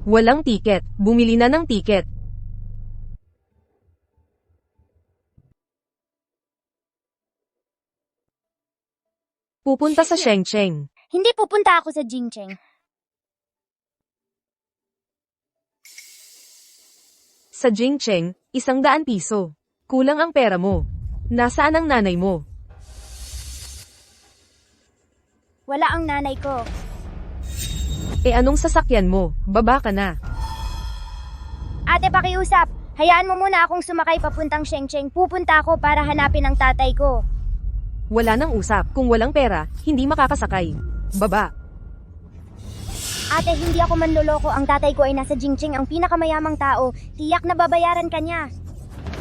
Walang tiket. Bumili na ng tiket. Pupunta sa Shengcheng. Hindi pupunta ako sa Jingcheng. Sa Jingcheng, 100 piso. Kulang ang pera mo. Nasaan ang nanay mo? Wala ang nanay ko. Anong sasakyan mo? Baba ka na. Ate, pakiusap. Hayaan mo muna akong sumakay papuntang Shengcheng. Pupunta ako para hanapin ang tatay ko. Wala nang usap. Kung walang pera, hindi makakasakay. Baba. Ate, hindi ako manloloko. Ang tatay ko ay nasa Jingcheng, ang pinakamayamang tao. Tiyak na babayaran ka niya.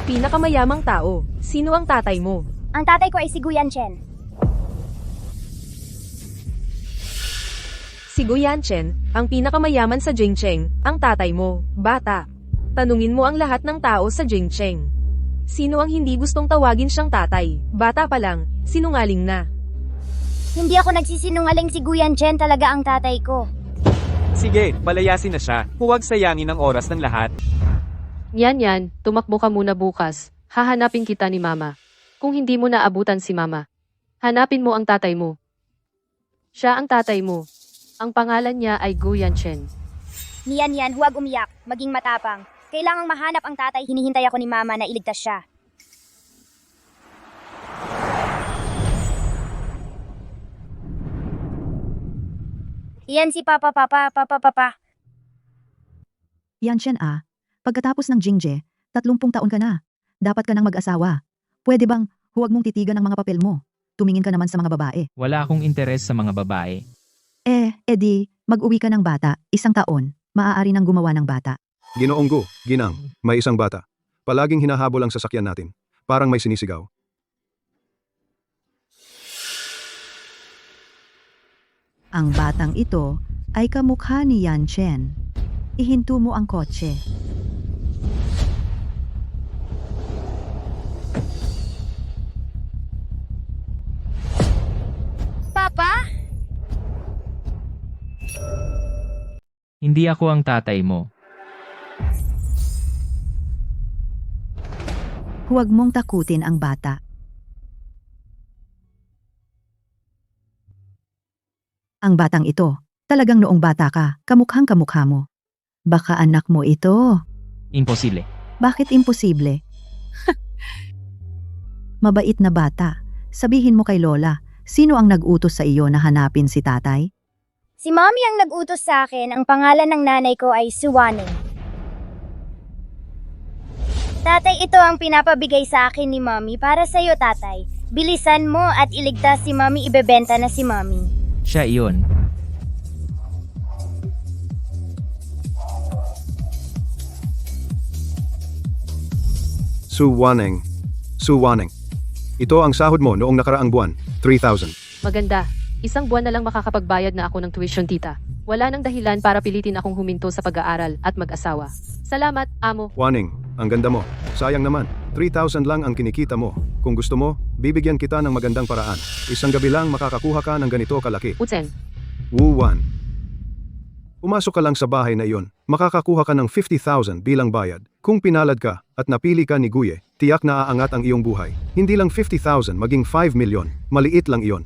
Pinakamayamang tao. Sino ang tatay mo? Ang tatay ko ay si Guyan Chen. Si Guyan Chen, ang pinakamayaman sa Jingcheng, ang tatay mo, bata. Tanungin mo ang lahat ng tao sa Jingcheng. Sino ang hindi gustong tawagin siyang tatay? Bata pa lang, sinungaling na. Hindi ako nagsisinungaling, si Guyan Chen talaga ang tatay ko. Sige, palayasin na siya. Huwag sayangin ang oras ng lahat. Yan, tumakbo ka muna bukas. Hahanapin kita ni Mama. Kung hindi mo naabutan si Mama, hanapin mo ang tatay mo. Siya ang tatay mo. Ang pangalan niya ay Guyan Chen. Yan, huwag umiyak. Maging matapang. Kailangang mahanap ang tatay. Hinihintay ako ni Mama na iligtas siya. Iyan si Papa. Yan Chen pagkatapos ng Jingje, 30 taon ka na. Dapat ka nang mag-asawa. Pwede bang huwag mong titigan ang mga papel mo? Tumingin ka naman sa mga babae. Wala akong interes sa mga babae. Edi, mag-uwi ka ng bata, 1 taon. Maaari nang gumawa ng bata. Ginoong Gu, Ginang, may isang bata. Palaging hinahabol ang sasakyan natin. Parang may sinisigaw. Ang batang ito ay kamukha ni Yan Chen. Ihinto mo ang kotse. Papa? Hindi ako ang tatay mo. Huwag mong takutin ang bata. Ang batang ito, talagang noong bata ka, kamukhang kamukha mo. Baka anak mo ito. Imposible. Bakit imposible? Mabait na bata. Sabihin mo kay Lola, sino ang nag-utos sa iyo na hanapin si tatay? Si Mommy ang nag-utos sa akin. Ang pangalan ng nanay ko ay Suwaning. Tatay, ito ang pinapabigay sa akin ni Mommy para sa iyo, tatay. Bilisan mo at iligtas si Mommy, ibebenta na si Mommy. Siya iyon. Suwaning. Ito ang sahod mo noong nakaraang buwan, 3,000. Maganda. 1 buwan na lang makakapagbayad na ako ng tuition, tita. Wala nang dahilan para pilitin akong huminto sa pag-aaral at mag-asawa. Salamat, amo. Waning, ang ganda mo. Sayang naman, 3,000 lang ang kinikita mo. Kung gusto mo, bibigyan kita ng magandang paraan. 1 gabi lang makakakuha ka ng ganito kalaki. Utsen. Wu-wan. Pumasok ka lang sa bahay na iyon, makakakuha ka ng 50,000 bilang bayad. Kung pinalad ka at napili ka ni Guye, tiyak na aangat ang iyong buhay. Hindi lang 50,000 maging 5 milyon. Maliit lang iyon.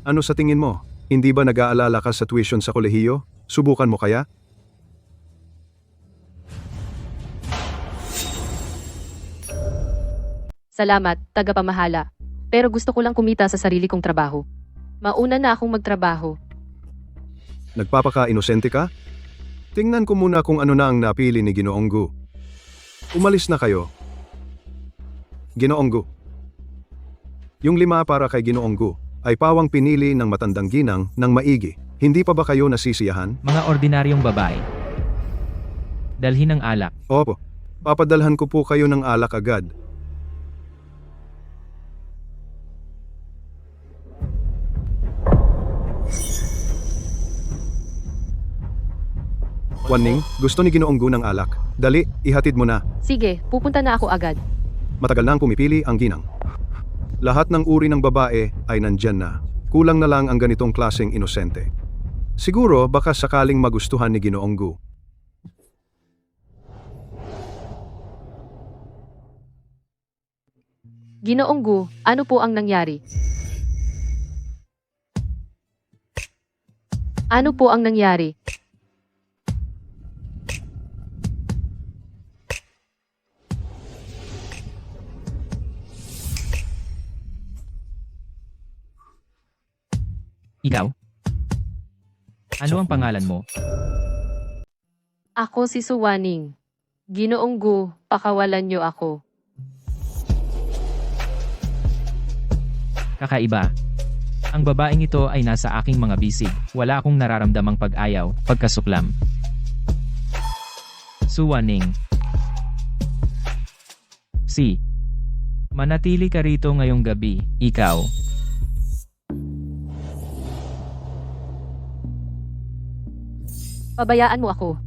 Ano sa tingin mo? Hindi ba nag-aalala ka sa tuition sa kolehiyo? Subukan mo kaya? Salamat, tagapamahala. Pero gusto ko lang kumita sa sarili kong trabaho. Mauna na akong magtrabaho. Nagpapaka-inosente ka? Tingnan ko muna kung ano na ang napili ni Ginoong Gu. Umalis na kayo. Ginoong Gu. Yung 5 para kay Ginoong Gu ay pawang pinili ng matandang ginang ng maigi. Hindi pa ba kayo nasisiyahan? Mga ordinaryong babae. Dalhin ng alak. Opo. Papadalhan ko po kayo ng alak agad. Waning, gusto ni Ginoong Gu ng alak. Dali, ihatid mo na. Sige, pupunta na ako agad. Matagal na ang pumipili ang ginang. Lahat ng uri ng babae ay nandyan na. Kulang na lang ang ganitong klaseng inosente. Siguro baka sakaling magustuhan ni Ginoong Gu. Ginoong Gu, ano po ang nangyari? Ano po ang nangyari? Ikaw? Ano ang pangalan mo? Ako si Suwaning. Ginoong Gu, pakawalan niyo ako. Kakaiba. Ang babaeng ito ay nasa aking mga bisig. Wala akong nararamdamang pag-ayaw, pagkasuklam. Suwaning. Si. Manatili ka rito ngayong gabi, ikaw. Pabayaan mo ako.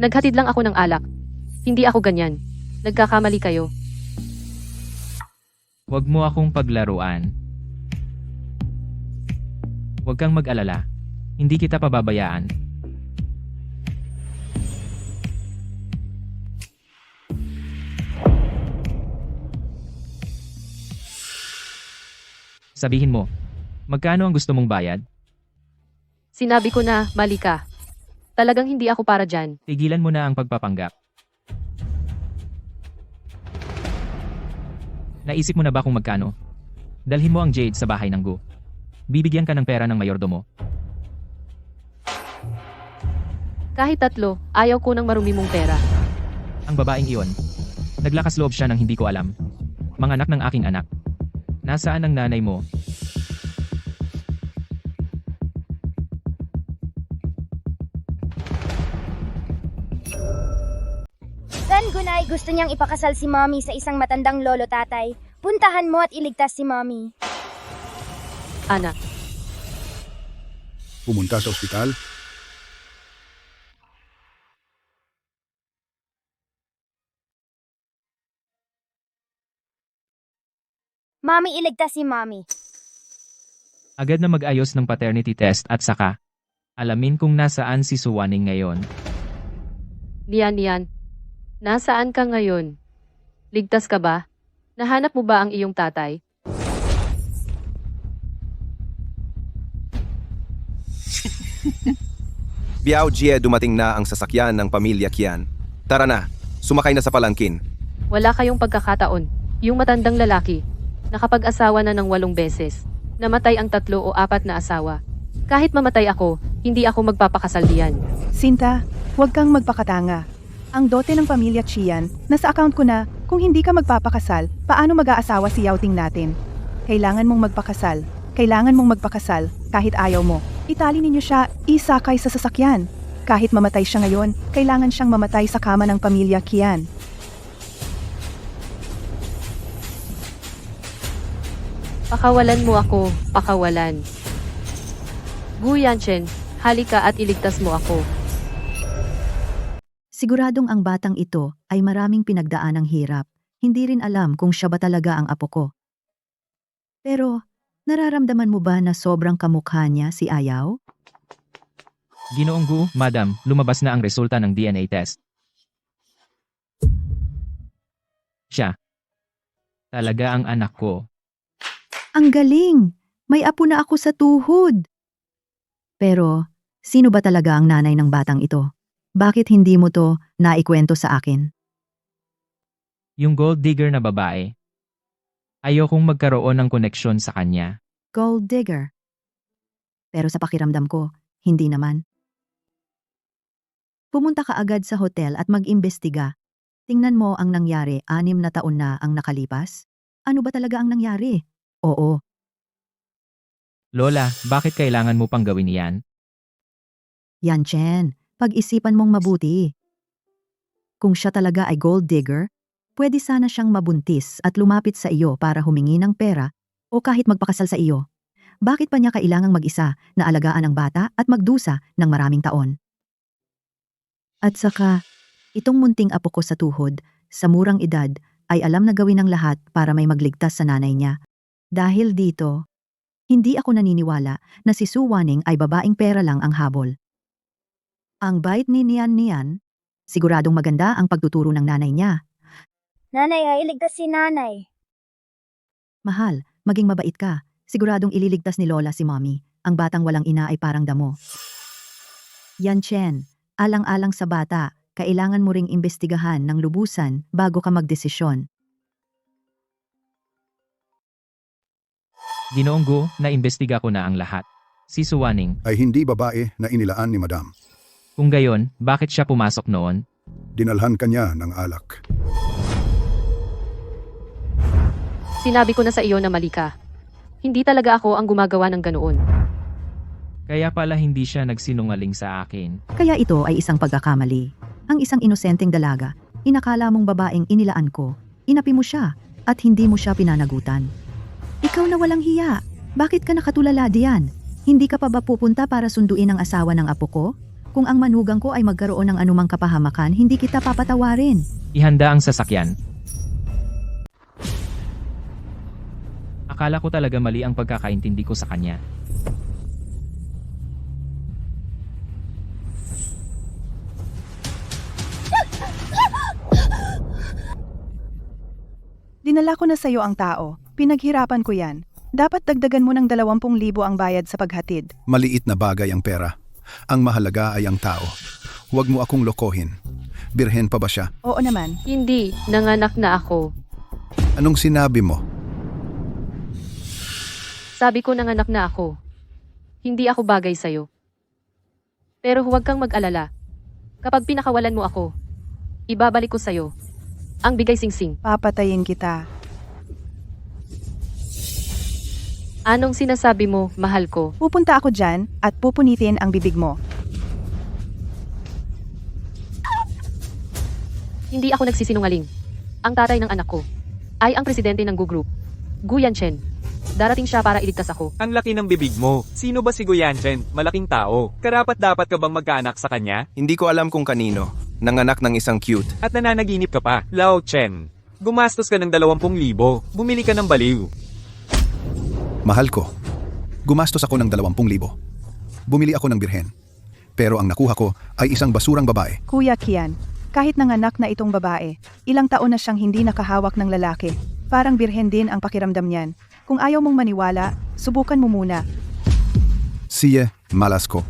Naghatid lang ako ng alak. Hindi ako ganyan. Nagkakamali kayo. Huwag mo akong paglaruan. Huwag kang mag-alala. Hindi kita pababayaan. Sabihin mo, magkano ang gusto mong bayad? Sinabi ko na, mali ka. Talagang hindi ako para dyan. Tigilan mo na ang pagpapanggap. Naisip mo na ba kung magkano? Dalhin mo ang Jade sa bahay ng Gu. Bibigyan ka ng pera ng mayordomo. Kahit 3, ayaw ko ng marumi mong pera. Ang babaeng iyon. Naglakas loob siya ng hindi ko alam. Mga anak ng aking anak. Nasaan ang nanay mo? San Gunay gusto niyang ipakasal si Mommy sa isang matandang lolo tatay. Puntahan mo at iligtas si Mommy. Anak, Pumunta sa ospital? Mommy, iligtas si Mommy. Agad na mag-ayos ng paternity test at saka, alamin kung nasaan si Suwaning ngayon. Nian. Nasaan ka ngayon? Ligtas ka ba? Nahanap mo ba ang iyong tatay? Biao Jie, dumating na ang sasakyan ng pamilya Kian. Tara na, sumakay na sa palangkin. Wala kayong pagkakataon. Yung matandang lalaki, nakapag-asawa na ng 8 beses. Namatay ang 3 o 4 na asawa. Kahit mamatay ako, hindi ako magpapakasal diyan. Sinta, huwag kang magpakatanga. Ang dote ng pamilya Chian, nasa account ko na, kung hindi ka magpapakasal, paano mag-aasawa si Yauting natin? Kailangan mong magpakasal. Kailangan mong magpakasal, kahit ayaw mo. Itali ninyo siya, isakay sa sasakyan. Kahit mamatay siya ngayon, kailangan siyang mamatay sa kama ng pamilya Kian. Pakawalan mo ako, pakawalan. Gu Yanchen, halika at iligtas mo ako. Siguradong ang batang ito ay maraming pinagdaan ng hirap. Hindi rin alam kung siya ba talaga ang apo ko. Pero, nararamdaman mo ba na sobrang kamukha niya si Ayaw? Ginoong Gu, madam, lumabas na ang resulta ng DNA test. Siya. Talaga ang anak ko. Ang galing! May apo na ako sa tuhod! Pero, sino ba talaga ang nanay ng batang ito? Bakit hindi mo to naikwento sa akin? Yung gold digger na babae. Ayokong magkaroon ng koneksyon sa kanya. Gold digger. Pero sa pakiramdam ko, hindi naman. Pumunta ka agad sa hotel at mag-imbestiga. Tingnan mo ang nangyari, 6 na taon na ang nakalipas. Ano ba talaga ang nangyari? Oo, Lola, bakit kailangan mo pang gawin iyan? yan Chen. Pag-isipan mong mabuti. Kung siya talaga ay gold digger, pwede sana siyang mabuntis at lumapit sa iyo para humingi ng pera o kahit magpakasal sa iyo. Bakit pa niya kailangang mag-isa na alagaan ang bata at magdusa ng maraming taon? At saka, itong munting apo ko sa tuhod, sa murang edad, ay alam na gawin ang lahat para may magligtas sa nanay niya. Dahil dito, hindi ako naniniwala na si Suwaning ay babaeng pera lang ang habol. Ang bait ni Nian, siguradong maganda ang pagtuturo ng nanay niya. Nanay, iligtas si Nanay. Mahal, maging mabait ka. Siguradong ililigtas ni Lola si Mommy. Ang batang walang ina ay parang damo. Yan Chen, alang-alang sa bata, kailangan mo ring imbestigahan ng lubusan bago ka magdesisyon. Ginoong Gu, naimbestiga ko na ang lahat. Si Suwaning. Ay hindi babae na inilaan ni Madam. Kung gayon, bakit siya pumasok noon? Dinalhan kanya ng alak. Sinabi ko na sa iyo na mali ka. Hindi talaga ako ang gumagawa ng ganoon. Kaya pala hindi siya nagsinungaling sa akin. Kaya ito ay isang pagkakamali. Ang isang inosenteng dalaga, inakala mong babaeng inilaan ko, inapi mo siya, at hindi mo siya pinanagutan. Ikaw na walang hiya, bakit ka nakatulala diyan? Hindi ka pa ba pupunta para sunduin ang asawa ng apo ko? Kung ang manugang ko ay magkaroon ng anumang kapahamakan, hindi kita papatawarin. Ihanda ang sasakyan. Akala ko talaga mali ang pagkakaintindi ko sa kanya. Dinala ko na sa'yo ang tao. Pinaghirapan ko yan. Dapat dagdagan mo ng 20,000 ang bayad sa paghatid. Maliit na bagay ang pera. Ang mahalaga ay ang tao. Huwag mo akong lokohin. Birhen pa ba siya? Oo naman. Hindi, nanganak na ako. Anong sinabi mo? Sabi ko nanganak na ako. Hindi ako bagay sa'yo. Pero huwag kang mag-alala. Kapag pinakawalan mo ako, ibabalik ko sa'yo ang bigay singsing. Papatayin kita. Anong sinasabi mo, mahal ko? Pupunta ako dyan at pupunitin ang bibig mo. Hindi ako nagsisinungaling. Ang tatay ng anak ko ay ang presidente ng Gu Group, Gu Yanchen. Darating siya para iligtas ako. Ang laki ng bibig mo. Sino ba si Guyanchen? Malaking tao. Karapat dapat ka bang magkaanak sa kanya? Hindi ko alam kung kanino. Nanganak ng isang cute. At nananaginip ka pa. Lao Chen. Gumastos ka ng 20,000. Bumili ka ng baliw. Mahal ko. Gumastos ako ng 20,000. Bumili ako ng birhen. Pero ang nakuha ko ay isang basurang babae. Kuya Kian, kahit nanganak na itong babae, ilang taon na siyang hindi nakahawak ng lalaki. Parang birhen din ang pakiramdam niyan. Kung ayaw mong maniwala, subukan mo muna. Siye, malas ko.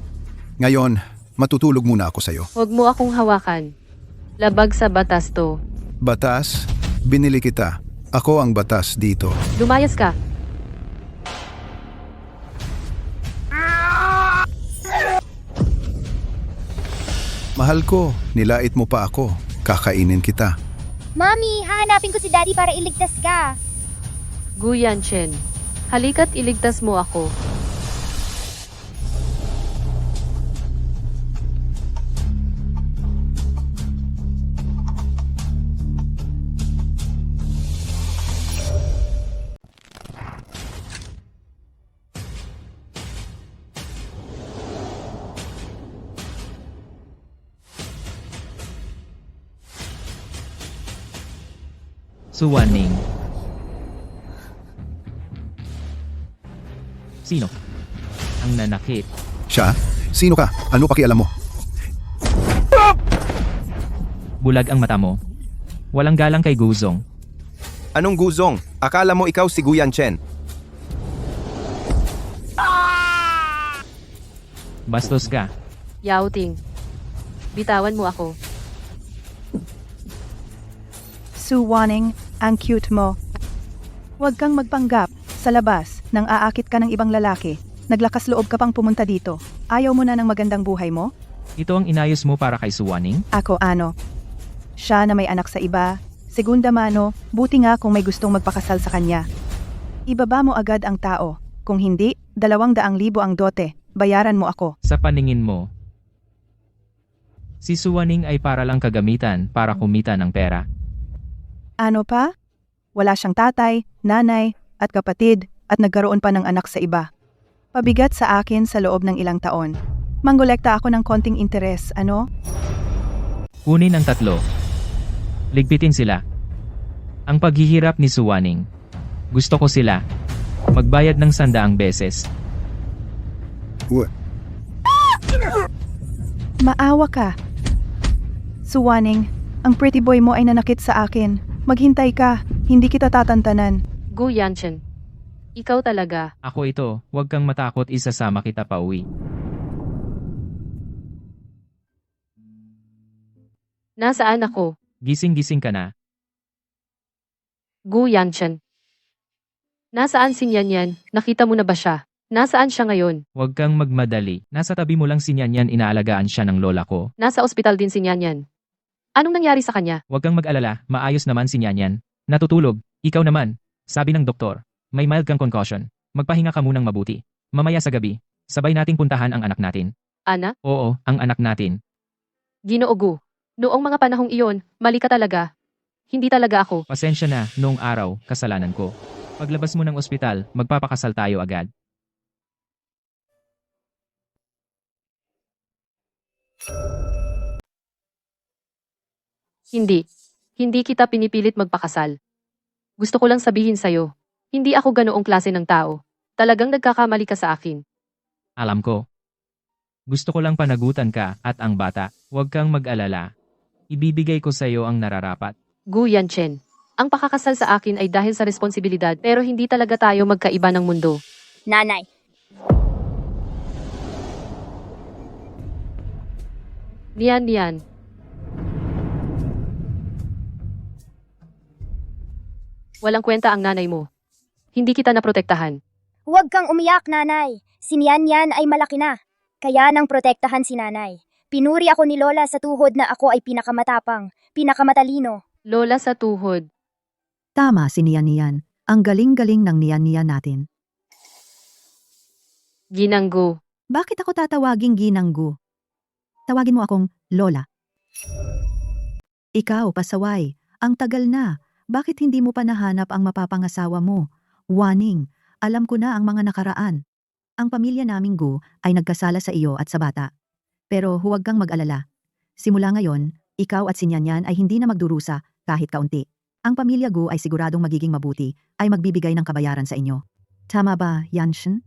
Ngayon, matutulog muna ako sa'yo. Huwag mo akong hawakan. Labag sa batas to. Batas, binili kita. Ako ang batas dito. Lumayas ka. Mahal ko, nilait mo pa ako. Kakainin kita. Mommy, hahanapin ko si Daddy para iligtas ka. Gu Yanchen, halika't iligtas mo ako. Suwaning. Sino? Ang nanakit. Siya? Sino ka? Ano pakialam mo? Bulag ang mata mo. Walang galang kay Guzong. Anong guzong? Akala mo ikaw si Guyan Chen. Bastos ka. Yao Ting, bitawan mo ako. Su Wanning, ang cute mo. Huwag kang magpanggap. Sa labas, nang aakit ka ng ibang lalaki, naglakas loob ka pang pumunta dito. Ayaw mo na ng magandang buhay mo? Ito ang inayos mo para kay Suwaning? Ako ano? Siya na may anak sa iba. Segunda mano, buti nga kung may gustong magpakasal sa kanya. Ibaba mo agad ang tao. Kung hindi, 200,000 ang dote. Bayaran mo ako. Sa paningin mo, si Suwaning ay para lang kagamitan para kumita ng pera. Ano pa? Wala siyang tatay, nanay, at kapatid, at nagkaroon pa ng anak sa iba. Pabigat sa akin sa loob ng ilang taon. Manggolekta ako ng konting interes, ano? Kunin ang 3. Ligpitin sila. Ang paghihirap ni Suwaning. Gusto ko sila. Magbayad ng 100 beses. Maawa ka. Suwaning, ang pretty boy mo ay nanakit sa akin. Maghintay ka, hindi kita tatantanan. Gu Yanchen, Ikaw talaga. Ako ito, huwag kang matakot, isasama kita pa uwi. Nasaan ako? Gising-gising ka na. Gu Yanchen. Nasaan si Nyanyan? Nakita mo na ba siya? Nasaan siya ngayon? Huwag kang magmadali. Nasa tabi mo lang si Nyanyan, inaalagaan siya ng lola ko. Nasa ospital din si Nyanyan. Anong nangyari sa kanya? Huwag kang mag-alala, maayos naman si Nyanyan. Natutulog. Ikaw naman. Sabi ng doktor, may mild kang concussion. Magpahinga ka munang mabuti. Mamaya sa gabi, sabay nating puntahan ang anak natin. Ana? Oo, ang anak natin. Ginoo Gu. Noong mga panahong iyon, mali ka talaga. Hindi talaga ako. Pasensya na, noong araw, kasalanan ko. Paglabas mo ng ospital, magpapakasal tayo agad. Hindi. Hindi kita pinipilit magpakasal. Gusto ko lang sabihin sa'yo, hindi ako ganoong klase ng tao. Talagang nagkakamali ka sa akin. Alam ko. Gusto ko lang panagutan ka at ang bata. Huwag kang mag-alala. Ibibigay ko sa iyo ang nararapat. Gu Yanchen. Ang pakakasal sa akin ay dahil sa responsibilidad pero hindi talaga tayo magkaiba ng mundo. Nanay. Niyan. Walang kwenta ang nanay mo. Hindi kita naprotektahan. Huwag kang umiyak, nanay. Si Nian ay malaki na. Kaya nang protektahan si nanay. Pinuri ako ni Lola sa tuhod na ako ay pinakamatapang, pinakamatalino. Lola sa tuhod. Tama si Nian. Ang galing-galing ng Nian natin. Ginanggo. Bakit ako tatawaging Ginanggu? Tawagin mo akong Lola. Ikaw, pasaway. Ang tagal na. Bakit hindi mo pa nahanap ang mapapangasawa mo? Waning, alam ko na ang mga nakaraan. Ang pamilya naming Gu ay nagkasala sa iyo at sa bata. Pero huwag kang mag-alala. Simula ngayon, ikaw at si Nyanyan ay hindi na magdurusa kahit kaunti. Ang pamilya Gu ay siguradong magiging mabuti, ay magbibigay ng kabayaran sa inyo. Tama ba, Yanshin?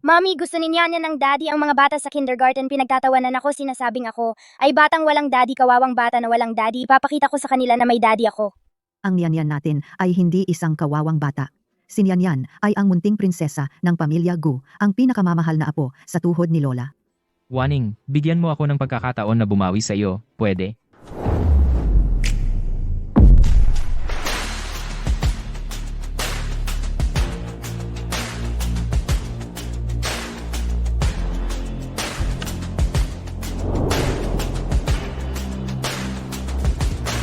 Mami, gusto ni Nian ng daddy ang mga bata sa kindergarten. Pinagtatawanan ako, sinasabing ako ay batang walang daddy, kawawang bata na walang daddy. Ipapakita ko sa kanila na may daddy ako. Ang Nyanyan natin ay hindi isang kawawang bata. Si Nyanyan ay ang munting prinsesa ng pamilya Gu, ang pinakamamahal na apo sa tuhod ni Lola. Waning, bigyan mo ako ng pagkakataon na bumawi sa iyo, pwede?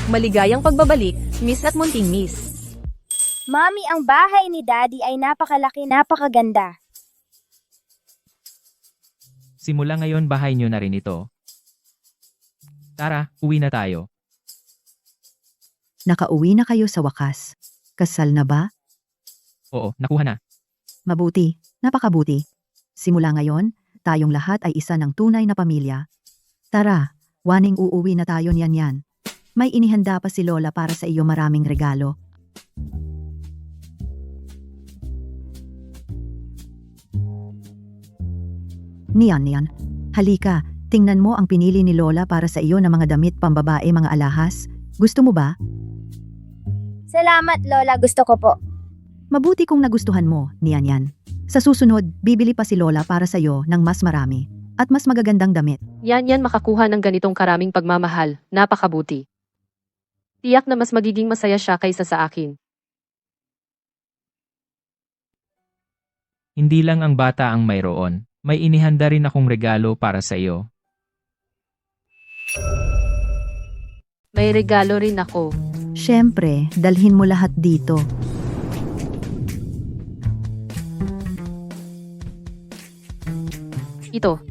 Maligayang pagbabalik, Miss at Munting Miss. Mami, ang bahay ni daddy ay napakalaki, napakaganda. Simula ngayon bahay nyo na rin ito. Tara, uwi na tayo. Nakauwi na kayo sa wakas. Kasal na ba? Oo, nakuha na. Mabuti, napakabuti. Simula ngayon, tayong lahat ay isa ng tunay na pamilya. Tara, Waning, uuwi na tayo Nyanyan. May inihanda pa si Lola para sa iyo, maraming regalo. Nian, halika, tingnan mo ang pinili ni Lola para sa iyo na mga damit pambabae, mga alahas. Gusto mo ba? Salamat, Lola. Gusto ko po. Mabuti kung nagustuhan mo, Nian. Sa susunod, bibili pa si Lola para sa iyo ng mas marami at mas magagandang damit. Yan makakuha ng ganitong karaming pagmamahal. Napakabuti. Tiyak na mas magiging masaya siya kaysa sa akin. Hindi lang ang bata ang mayroon. May inihanda rin akong regalo para sa iyo. May regalo rin ako. Siyempre, dalhin mo lahat dito. Ito.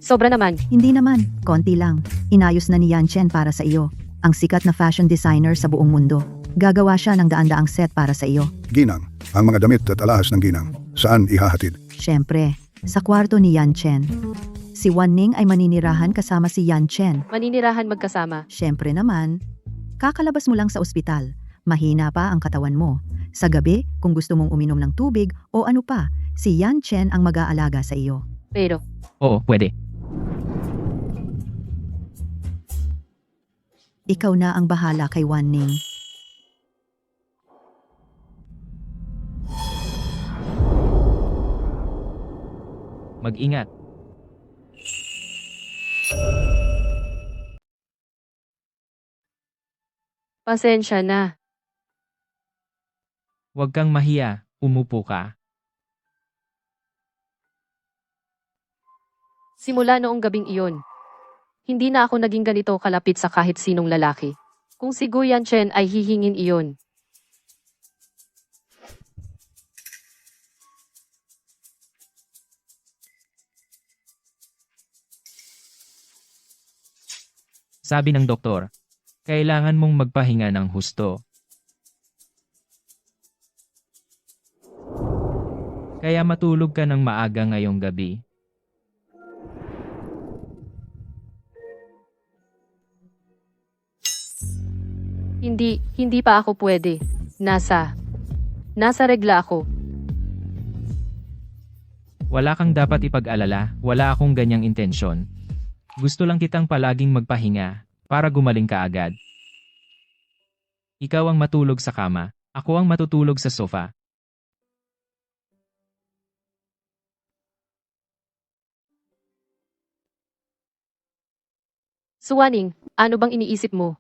Sobra naman. Hindi naman, konti lang. Inayos na ni Yanchen para sa iyo. Ang sikat na fashion designer sa buong mundo. Gagawa siya ng daan-daang set para sa iyo. Ginang, ang mga damit at alahas ng ginang, saan ihahatid? Siyempre, sa kwarto ni Yanchen. Si Wanning ay maninirahan kasama si Yanchen. Maninirahan magkasama. Siyempre naman, kakalabas mo lang sa ospital. Mahina pa ang katawan mo. Sa gabi, kung gusto mong uminom ng tubig o ano pa, si Yanchen ang mag-aalaga sa iyo. Pero, Oo, pwede. Ikaw na ang bahala kay Wanning. Mag-ingat. Pasensya na. Huwag kang mahiya, umupo ka. Simula noong gabing iyon, hindi na ako naging ganito kalapit sa kahit sinong lalaki. Kung si Guyan Chen ay hihingin iyon, Sabi ng doktor, kailangan mong magpahinga ng husto. Kaya matulog ka ng maaga ngayong gabi. hindi pa ako pwede. Nasa regla ako. Wala kang dapat ipag-alala, wala akong ganyang intensyon. Gusto lang kitang palaging magpahinga, para gumaling ka agad. Ikaw ang matulog sa kama, ako ang matutulog sa sofa. Suwaning, ano bang iniisip mo?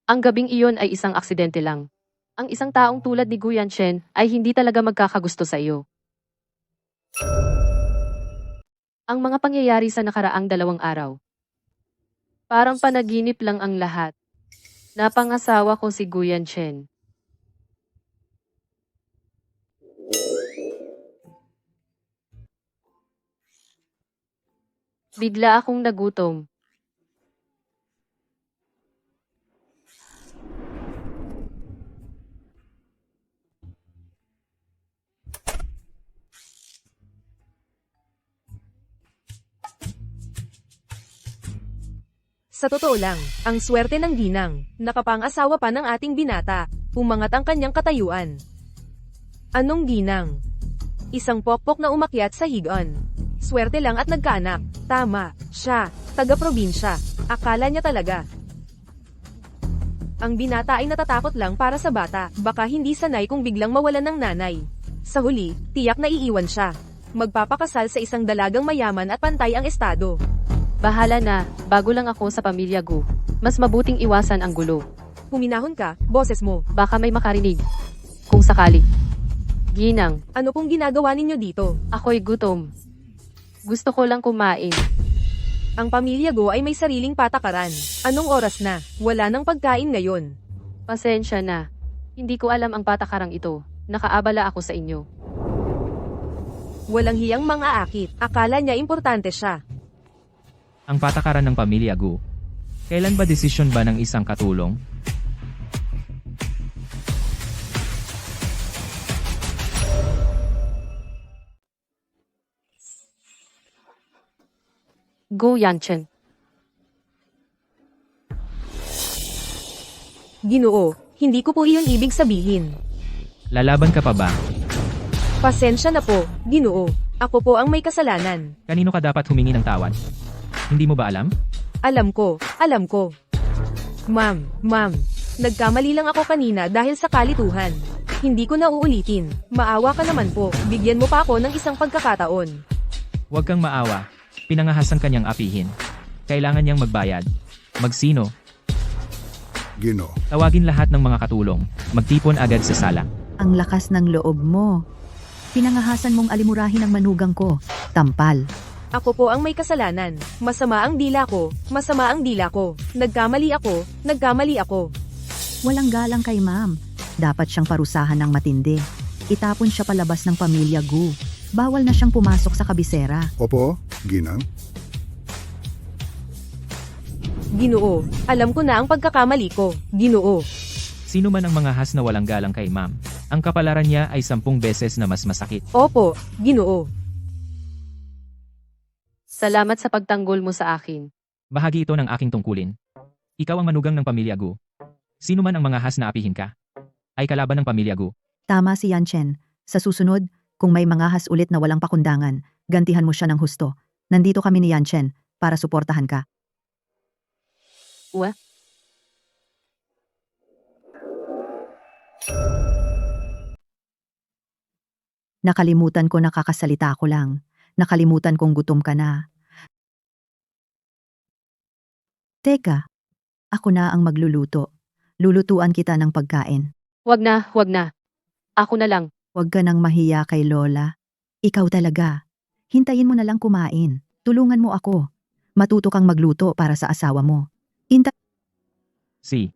Ang gabing iyon ay isang aksidente lang. Ang isang taong tulad ni Guyan Chen ay hindi talaga magkakagusto sa iyo. Ang mga pangyayari sa nakaraang 2 araw. Parang panaginip lang ang lahat. Napangasawa ko si Guyan Chen. Bigla akong nagutom. Sa totoo lang, ang swerte ng ginang, nakapang-asawa pa ng ating binata, umangat ang kanyang katayuan. Anong ginang? Isang pokpok na umakyat sa higaan. Swerte lang at nagkaanak. Tama, siya, taga-probinsya. Akala niya talaga. Ang binata ay natatakot lang para sa bata, baka hindi sanay kung biglang mawalan ng nanay. Sa huli, tiyak na iiwan siya. Magpapakasal sa isang dalagang mayaman at pantay ang estado. Bahala na, bago lang ako sa pamilya Gu. Mas mabuting iwasan ang gulo. Huminahon ka, boses mo. Baka may makarinig. Kung sakali. Ginang, Ano pong ginagawa ninyo dito? ako'y gutom. Gusto ko lang kumain. Ang pamilya Go ay may sariling patakaran. Anong oras na? Wala nang pagkain ngayon. Pasensya na. Hindi ko alam ang patakarang ito. Nakaabala ako sa inyo. Walang hiyang mga akit. Akala niya importante siya. Ang patakaran ng pamilya Gu. Kailan ba desisyon ba ng isang katulong? Gu Yanchen. Ginoo, hindi ko po iyon ibig sabihin. Lalaban ka pa ba? Pasensya na po, Ginoo. Ako po ang may kasalanan. Kanino ka dapat humingi ng tawad? Hindi mo ba alam? Alam ko. Ma'am, nagkamali lang ako kanina dahil sa kalituhan. Hindi ko na uulitin. Maawa ka naman po, bigyan mo pa ako ng isang pagkakataon. Huwag kang maawa. Pinangahasan kanyang apihin. Kailangan niyang magbayad. Magsino? Gino. Tawagin lahat ng mga katulong. Magtipon agad sa sala. Ang lakas ng loob mo. Pinangahasan mong alimurahin ang manugang ko. Tampal. Ako po ang may kasalanan. Masama ang dila ko. Nagkamali ako. Walang galang kay ma'am. Dapat siyang parusahan ng matindi. Itapon siya palabas ng pamilya Gu. Bawal na siyang pumasok sa kabisera. Opo, Ginang. Ginoo, alam ko na ang pagkakamali ko. Ginoo. Sino man ang mga has na walang galang kay ma'am, ang kapalaran niya ay 10 beses na mas masakit. Opo, Ginoo. Salamat sa pagtanggol mo sa akin. Bahagi ito ng aking tungkulin. Ikaw ang manugang ng pamilya Gu. Sino man ang mga has na apihin ka, ay kalaban ng pamilya Gu. Tama si Yanchen. Sa susunod, kung may mangahas ulit na walang pakundangan, gantihan mo siya ng husto. Nandito kami ni Yanchen para suportahan ka. Nakalimutan ko, nakakasalita ko lang. Nakalimutan kong gutom ka na. Teka, ako na ang magluluto. Lulutuan kita ng pagkain. Wag na, wag na. Ako na lang. Huwag ka nang mahiya kay Lola. Ikaw talaga. Hintayin mo na lang kumain. Tulungan mo ako. Matuto kang magluto para sa asawa mo. Si.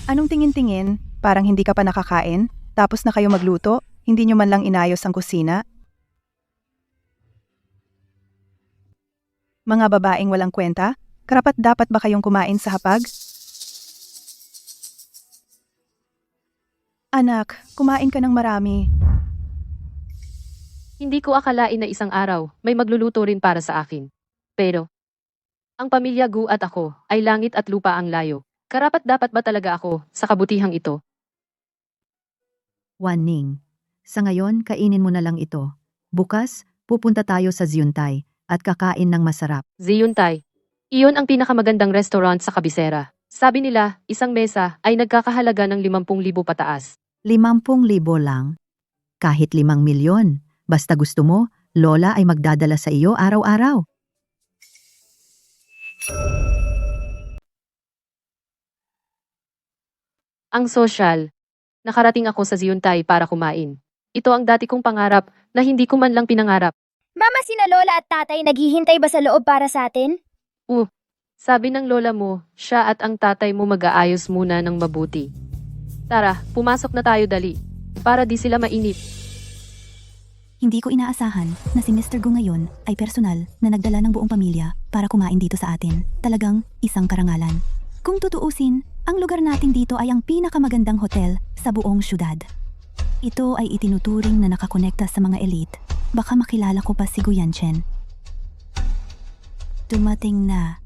Anong tingin-tingin? Parang hindi ka pa nakakain? Tapos na kayo magluto? Hindi nyo man lang inayos ang kusina? Mga babaeng walang kwenta? Karapat dapat ba kayong kumain sa hapag? Anak, kumain ka ng marami. Hindi ko akalain na isang araw may magluluto rin para sa akin. Pero, ang pamilya Gu at ako ay langit at lupa ang layo. Karapat dapat ba talaga ako sa kabutihang ito? Ning. Sa ngayon, kainin mo na lang ito. Bukas, pupunta tayo sa Ziyuntay at kakain ng masarap. Ziyuntay. Iyon ang pinakamagandang restaurant sa Kabisera. Sabi nila, isang mesa ay nagkakahalaga ng 50,000 pataas. 50,000 lang. Kahit 5 milyon. Basta gusto mo, Lola ay magdadala sa iyo araw-araw. Ang social. Nakarating ako sa Ziyuntay para kumain. Ito ang dati kong pangarap na hindi ko man lang pinangarap. Mama, sina Lola at Tatay naghihintay ba sa loob para sa atin? Sabi ng lola mo, siya at ang tatay mo mag-aayos muna ng mabuti. Tara, pumasok na tayo dali. Para di sila mainip. Hindi ko inaasahan na si Mr. Gu ngayon ay personal na nagdala ng buong pamilya para kumain dito sa atin. Talagang isang karangalan. Kung tutuusin, ang lugar natin dito ay ang pinakamagandang hotel sa buong syudad. Ito ay itinuturing na nakakonekta sa mga elite. Baka makilala ko pa si Gu Yanchen. Dumating na.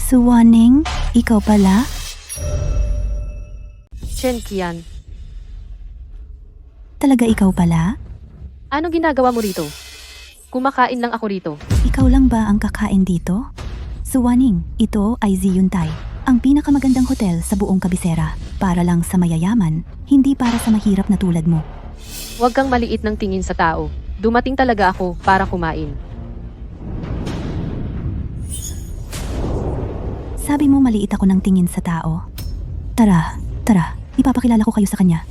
Suwaning, ikaw pala? Chen Qian, Talaga ikaw pala? ano ginagawa mo rito? Kumakain lang ako rito. Ikaw lang ba ang kakain dito? Suwaning, ito ay Ziyuntay, ang pinakamagandang hotel sa buong Kabisera. Para lang sa mayayaman, hindi para sa mahirap na tulad mo. Huwag kang maliit ng tingin sa tao. Dumating talaga ako para kumain. Sabi mo maliit ako ng tingin sa tao. Tara, ipapakilala ko kayo sa kanya.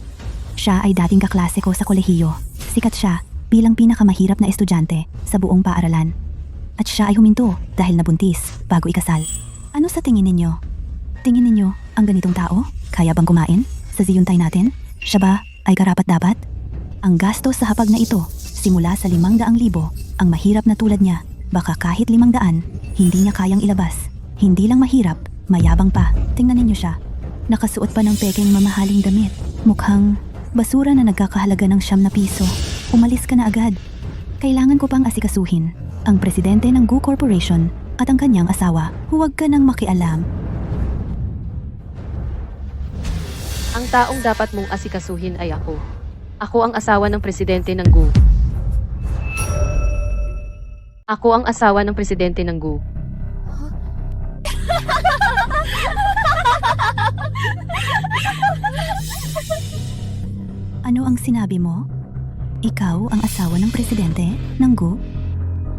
Siya ay dating kaklase ko sa kolehiyo. Sikat siya bilang pinakamahirap na estudyante sa buong paaralan. At siya ay huminto dahil nabuntis bago ikasal. Ano sa tingin ninyo? Tingin ninyo ang ganitong tao? Kaya bang kumain sa Ziyuntay natin? Siya ba ay karapat-dapat? Ang gastos sa hapag na ito, simula sa 500,000, ang mahirap na tulad niya, baka kahit 500, hindi niya kayang ilabas. Hindi lang mahirap, mayabang pa. Tingnan ninyo siya. Nakasuot pa ng pekeng mamahaling damit. Mukhang basura na nagkakahalaga ng 9 na piso. Umalis ka na agad. Kailangan ko pang asikasuhin ang presidente ng Gu Corporation at ang kanyang asawa. Huwag ka nang makialam. Ang taong dapat mong asikasuhin ay ako. Ako ang asawa ng presidente ng Gu. Ako ang asawa ng presidente ng Gu. Ano ang sinabi mo? Ikaw ang asawa ng presidente ng Gu?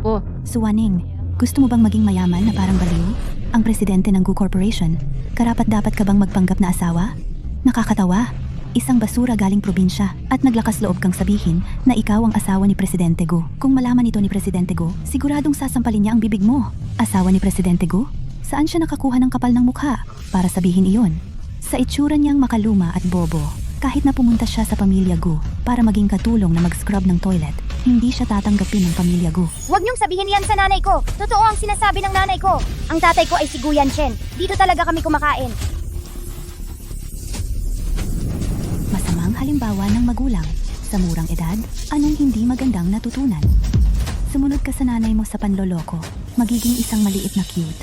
Oh. Suwaning, gusto mo bang maging mayaman na parang baliw? Ang presidente ng Gu Corporation, karapat-dapat ka bang magpanggap na asawa? Nakakatawa. Isang basura galing probinsya at naglakas loob kang sabihin na ikaw ang asawa ni Presidente Gu. Kung malaman ito ni Presidente Gu, siguradong sasampalin niya ang bibig mo. Asawa ni Presidente Gu? Saan siya nakakuha ng kapal ng mukha para sabihin iyon? Sa itsura niyang makaluma at bobo. Kahit na pumunta siya sa pamilya Gu para maging katulong na mag-scrub ng toilet, hindi siya tatanggapin ng pamilya Gu. Huwag niyong sabihin yan sa nanay ko. Totoo ang sinasabi ng nanay ko. Ang tatay ko ay si Gu Yanchen. Dito talaga kami kumakain. Masamang halimbawa ng magulang. Sa murang edad, anong hindi magandang natutunan? Sumunod ka sa nanay mo sa panloloko. Magiging isang maliit na cute.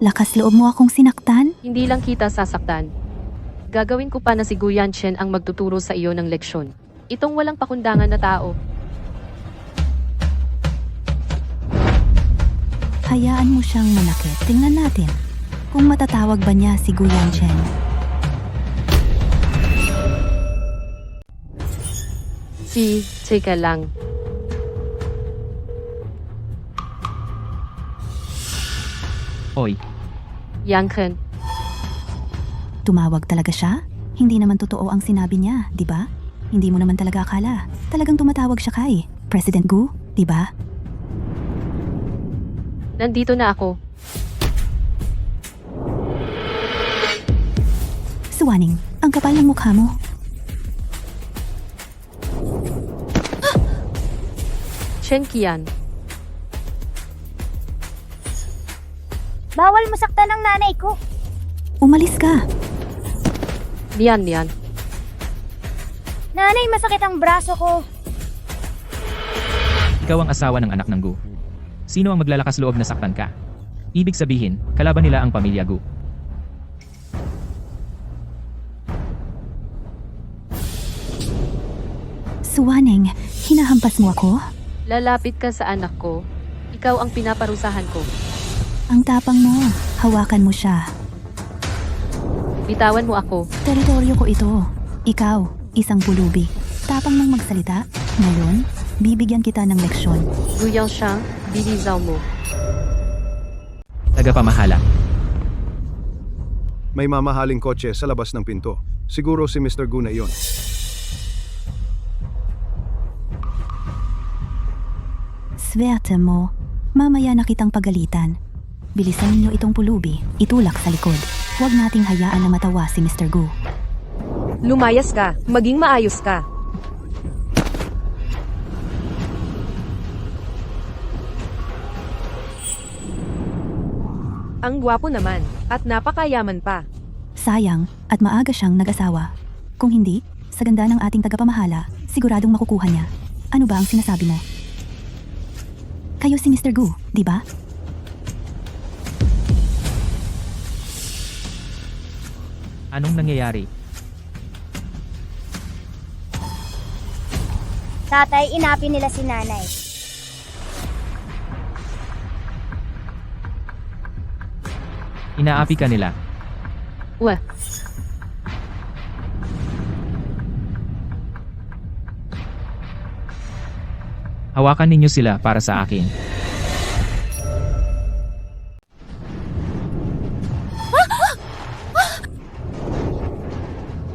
Lakas loob mo akong sinaktan? Hindi lang kita sasaktan. Gagawin ko pa na si Gu Yanchen ang magtuturo sa iyo ng leksyon. Itong walang pakundangan na tao. Hayaan mo siyang manakit. Tingnan natin kung matatawag ba niya si Gu Yanchen. Teka lang. Oy, Yanchen, Tumawag talaga siya? Hindi naman totoo ang sinabi niya, di ba? Hindi mo naman talaga akala. Talagang tumatawag siya kay President Gu, di ba? nandito na ako. Suwaning, ang kapal ng mukha mo. Chen Qian, Bawal mo saktan ang nanay ko. Umalis ka. Nian. Nanay, masakit ang braso ko. ikaw ang asawa ng anak ng Gu. Sino ang maglalakas loob na saktan ka? Ibig sabihin, kalaban nila ang pamilya Gu. Suwaning, hinahampas mo ako? Lalapit ka sa anak ko. Ikaw ang pinaparusahan ko. Ang tapang mo. Hawakan mo siya. Bitawan mo ako. Teritoryo ko ito. Ikaw, isang pulubi. Tapang mong magsalita. Ngayon, bibigyan kita ng leksyon. Guyang siyang, bilisaw mo. Tagapamahala. May mamahaling kotse sa labas ng pinto. Siguro si Mr. Gu na iyon. Swerte mo. Mamaya na kitang pagalitan. Bilisan ninyo itong pulubi. Itulak sa likod. Huwag nating hayaan na matawa si Mr. Gu. Lumayas ka, maging maayos ka. Ang gwapo naman, at napakayaman pa. Sayang, at maaga siyang nag-asawa. Kung hindi, sa ganda ng ating tagapamahala, siguradong makukuha niya. Ano ba ang sinasabi mo? Kayo si Mr. Gu, di ba? Anong nangyayari? Tatay, inapi nila si nanay. Inaapi ka nila. Weh, Hawakan ninyo sila para sa akin.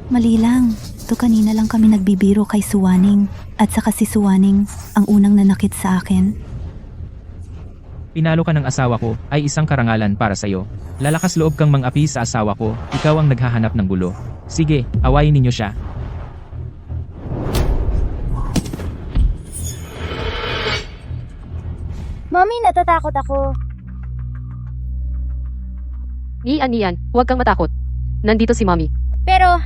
Mali lang. To kanina lang kami nagbibiro kay Suwaning. At saka si Suwaning, ang unang nanakit sa akin. Pinalo ka ng asawa ko ay isang karangalan para sa'yo. Lalakas loob kang mang-api sa asawa ko, ikaw ang naghahanap ng gulo. Sige, awayin ninyo siya. Mommy, natatakot ako. Nian, huwag kang matakot. Nandito si Mommy. Pero,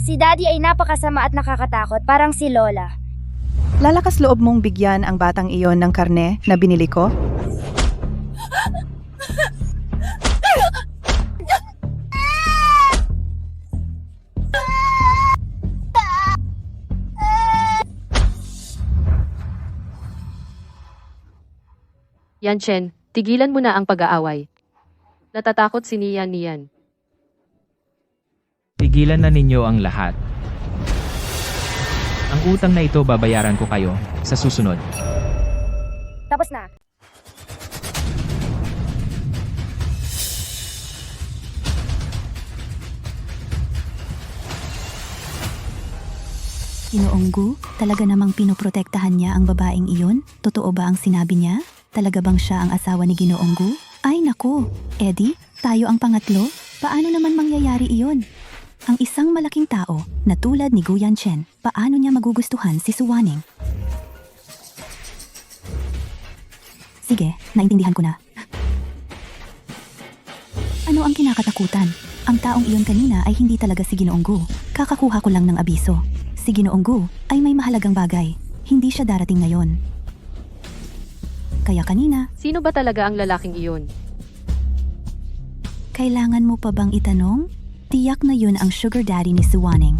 si Daddy ay napakasama at nakakatakot, parang si Lola. Lalakas loob mong bigyan ang batang iyon ng karne na binili ko? Yanchen, tigilan mo na ang pag-aaway. Natatakot si Nian. Tigilan na ninyo ang lahat. Ang utang na ito babayaran ko kayo sa susunod. Tapos na. Ginoong Gu, talaga namang pinoprotektahan niya ang babaeng iyon? Totoo ba ang sinabi niya? Talaga bang siya ang asawa ni Ginoong Gu? Ay nako, Eddie, tayo ang pangatlo? Paano naman mangyayari iyon? Ang isang malaking tao na tulad ni Gu Yanchen, paano niya magugustuhan si Suwaning? Sige, naintindihan ko na. Ano ang kinakatakutan? Ang taong iyon kanina ay hindi talaga si Ginoong Gu. Kakakuha ko lang ng abiso. Si Ginoong Gu ay may mahalagang bagay. Hindi siya darating ngayon. Kaya kanina, Sino ba talaga ang lalaking iyon? kailangan mo pa bang itanong? Tiyak na yun ang sugar daddy ni Suwaning.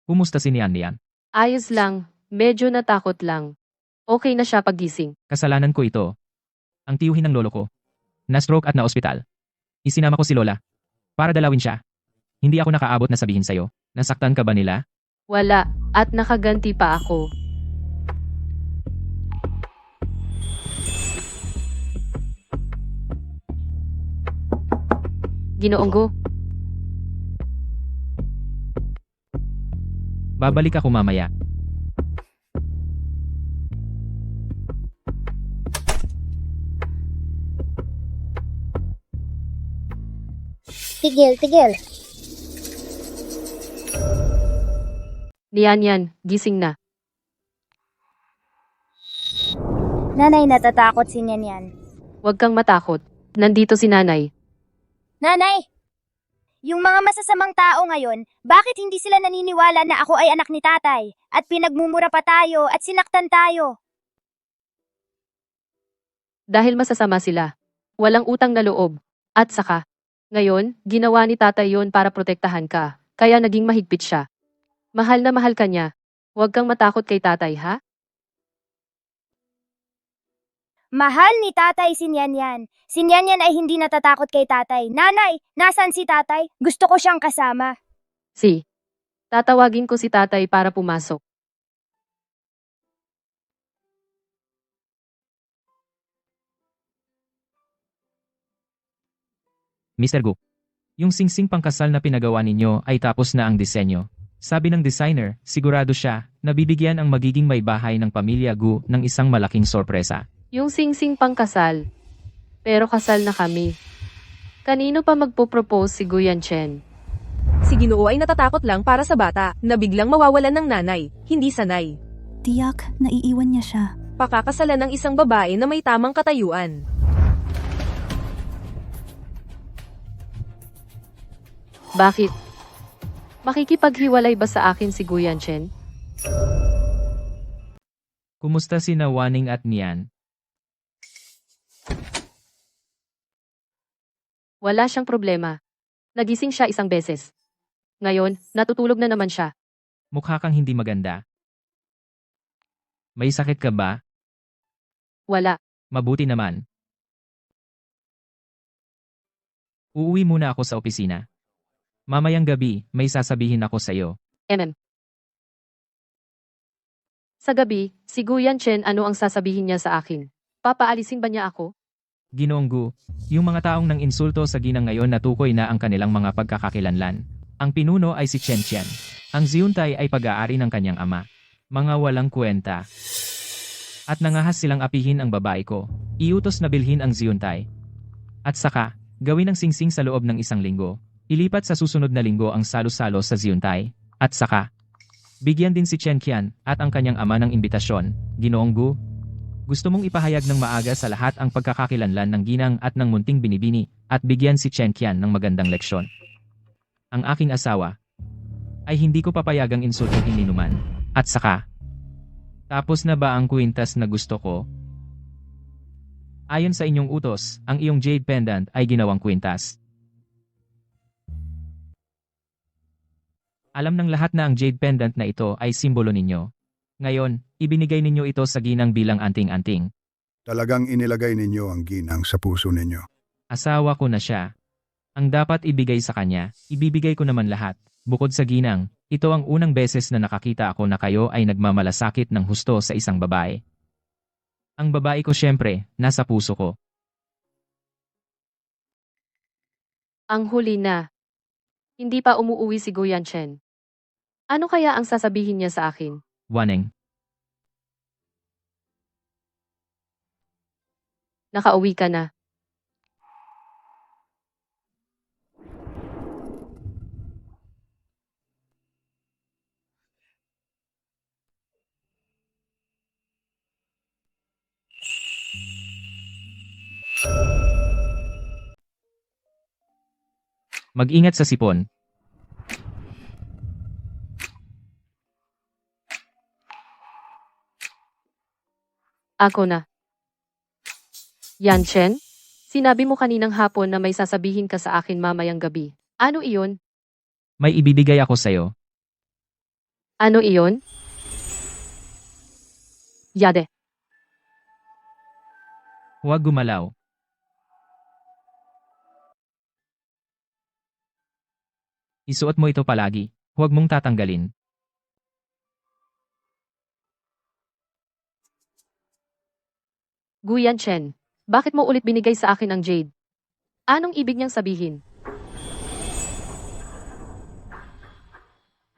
Kumusta si Nian? Ayos lang, medyo natakot lang. Okay na siya paggising. Kasalanan ko ito. Ang tiyuhin ng lolo ko. Na-stroke at na-ospital. Isinama ko si Lola. Para dalawin siya. Hindi ako nakaabot na sabihin sa'yo. Nasaktan ka ba nila? Wala, at nakaganti pa ako. Ginoonggo, Babalik ako mamaya. Tigil, tigil. Nian, gising na. Nanay, natatakot si Nian. Huwag kang matakot. Nandito si nanay. Nanay! Yung mga masasamang tao ngayon, bakit hindi sila naniniwala na ako ay anak ni tatay? At pinagmumura pa tayo at sinaktan tayo? Dahil masasama sila. Walang utang na loob. At saka, ngayon, ginawa ni tatay yon para protektahan ka. Kaya naging mahigpit siya. Mahal na mahal ka niya. Huwag kang matakot kay tatay, ha? Mahal ni tatay si Nian. Si Nian ay hindi natatakot kay tatay. Nanay, nasan si tatay? Gusto ko siyang kasama. Tatawagin ko si tatay para pumasok. Mr. Gu. Yung singsing pangkasal na pinagawa ninyo ay tapos na ang disenyo. Sabi ng designer, sigurado siya na bibigyan ang magiging may bahay ng pamilya Gu ng isang malaking sorpresa. Yung singsing pangkasal. Pero kasal na kami. Kanino pa magpo-propose si Guyan Chen? Si Ginoo ay natatakot lang para sa bata, na biglang mawawalan ng nanay, hindi sanay. Tiyak, naiiwan niya siya. Pakakasalan ng isang babae na may tamang katayuan. Bakit? Makikipaghiwalay ba sa akin si Guyan Chen? Kumusta si Nawaning at Nian? Wala siyang problema. Nagising siya isang beses. Ngayon, natutulog na naman siya. Mukha kang hindi maganda. May sakit ka ba? Wala. Mabuti naman. Uuwi muna ako sa opisina. Mamayang gabi, may sasabihin ako sa'yo. Sa gabi, si Guyan Chen ano ang sasabihin niya sa akin? Papaalisin ba niya ako? Ginoong Gu, yung mga taong nang insulto sa ginang ngayon natukoy na ang kanilang mga pagkakakilanlan. Ang pinuno ay si Chen Chen. Ang Ziyuntay ay pag-aari ng kanyang ama. Mga walang kwenta. At nangahas silang apihin ang babae ko. Iutos na bilhin ang Ziyuntay. At saka, gawin ang singsing sa loob ng isang linggo. Ilipat sa susunod na linggo ang salo-salo sa Ziyuntay. At saka, bigyan din si Chen Qian at ang kanyang ama ng imbitasyon. Ginoong Gu, gusto mong ipahayag ng maaga sa lahat ang pagkakakilanlan ng ginang at ng munting binibini at bigyan si Chen Qian ng magandang leksyon. Ang aking asawa ay hindi ko papayagang insultuhin ni Numan. At saka, tapos na ba ang kwintas na gusto ko? Ayon sa inyong utos, ang iyong jade pendant ay ginawang kwintas. Alam ng lahat na ang jade pendant na ito ay simbolo ninyo. Ngayon, ibinigay ninyo ito sa ginang bilang anting-anting. Talagang inilagay ninyo ang ginang sa puso ninyo. Asawa ko na siya. Ang dapat ibigay sa kanya, ibibigay ko naman lahat. Bukod sa ginang, ito ang unang beses na nakakita ako na kayo ay nagmamalasakit ng husto sa isang babae. Ang babae ko syempre, nasa puso ko. Ang huli na. Hindi pa umuuwi si Guyan Chen. Ano kaya ang sasabihin niya sa akin? Waneng. Nakauwi ka na. Mag-ingat sa sipon. Ako na. Yan Chen? Sinabi mo kaninang hapon na may sasabihin ka sa akin mamayang gabi. Ano iyon? May ibibigay ako sa'yo. Ano iyon? Yade. Huwag gumalaw. Isuot mo ito palagi. Huwag mong tatanggalin. Guyan Chen, bakit mo ulit binigay sa akin ang jade? Anong ibig niyang sabihin?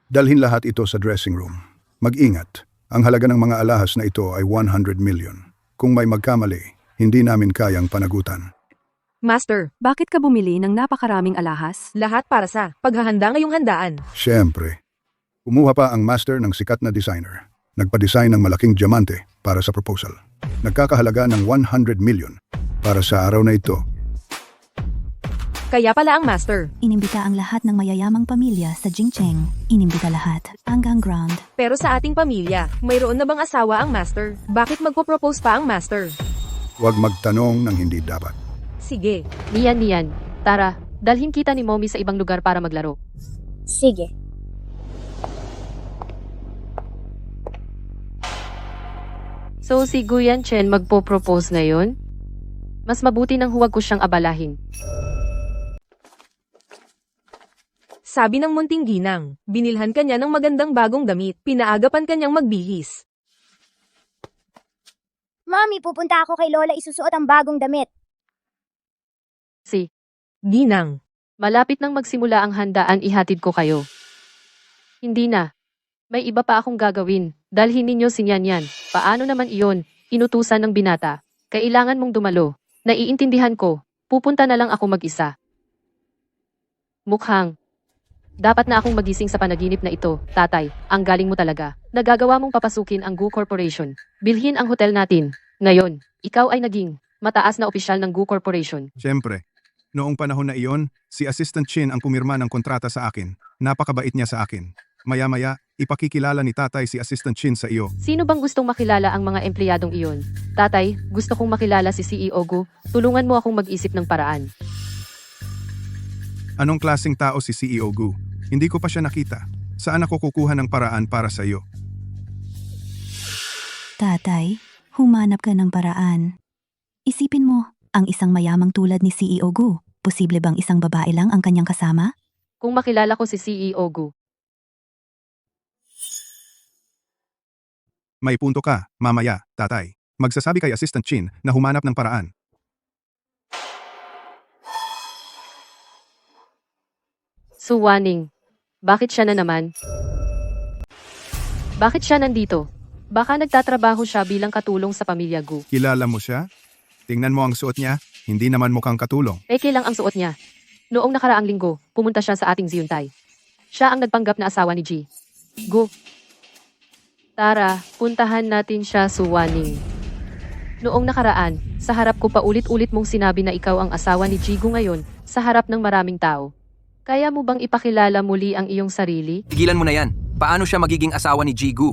Dalhin lahat ito sa dressing room. Mag-ingat. Ang halaga ng mga alahas na ito ay 100 million. Kung may magkamali, hindi namin kayang panagutan. Master, Bakit ka bumili ng napakaraming alahas? lahat para sa paghahanda ngayong handaan. Siyempre. Kumuha pa ang master ng sikat na designer. Nagpa-design ng malaking diamante para sa proposal. Nagkakahalaga ng 100 million para sa araw na ito. Kaya pala ang master. Inimbita ang lahat ng mayayamang pamilya sa Jingcheng. Inimbita lahat. Hanggang ground. Pero sa ating pamilya, mayroon na bang asawa ang master? Bakit magpo-propose pa ang master? Huwag magtanong ng hindi dapat. Sige, Niyan. Tara, dalhin kita ni Mommy sa ibang lugar para maglaro. Sige. So si Guyan Chen magpo-propose ngayon? Mas mabuti nang huwag ko siyang abalahin. sabi ng munting ginang, binilhan kanya ng magandang bagong damit, pinaagapan kanyang magbihis. Mami, pupunta ako kay Lola isusuot ang bagong damit. Si Ginang, malapit nang magsimula ang handaan, ihatid ko kayo. Hindi na. May iba pa akong gagawin. Dalhin ninyo si Nyan. Paano naman iyon? Inutusan ng binata. Kailangan mong dumalo. Naiintindihan ko. Pupunta na lang ako mag-isa. Mukhang dapat na akong magising sa panaginip na ito. Tatay, ang galing mo talaga. Nagagawa mong papasukin ang Gu Corporation. Bilhin ang hotel natin. Ngayon, ikaw ay naging mataas na opisyal ng Gu Corporation. Siyempre, noong panahon na iyon, si Assistant Chin ang pumirma ng kontrata sa akin. Napakabait niya sa akin. Maya-maya, ipakikilala ni tatay si Assistant Chin sa iyo. Sino bang gustong makilala ang mga empleyadong iyon? Tatay, gusto kong makilala si CEO Gu. Tulungan mo akong mag-isip ng paraan. Anong klaseng tao si CEO Gu? Hindi ko pa siya nakita. Saan ako kukuha ng paraan para sa iyo? Tatay, humanap ka ng paraan. Isipin mo, ang isang mayamang tulad ni CEO Gu, posible bang isang babae lang ang kanyang kasama? Kung makilala ko si CEO Gu, May punto ka, mamaya, tatay. Magsasabi kay Assistant Chin na humanap ng paraan. Suwaning. Bakit siya na naman? Bakit siya nandito? Baka nagtatrabaho siya bilang katulong sa pamilya Gu. Kilala mo siya? Tingnan mo ang suot niya, hindi naman mukhang katulong. Peke lang ang suot niya. Noong nakaraang linggo, pumunta siya sa ating Ziyuntay. Siya ang nagpanggap na asawa ni Ji. Gu. Tara, puntahan natin siya, Suwaning. Noong nakaraan, sa harap ko paulit-ulit mong sinabi na ikaw ang asawa ni Ji Gu ngayon, sa harap ng maraming tao. Kaya mo bang ipakilala muli ang iyong sarili? Tigilan mo na yan. Paano siya magiging asawa ni Ji Gu?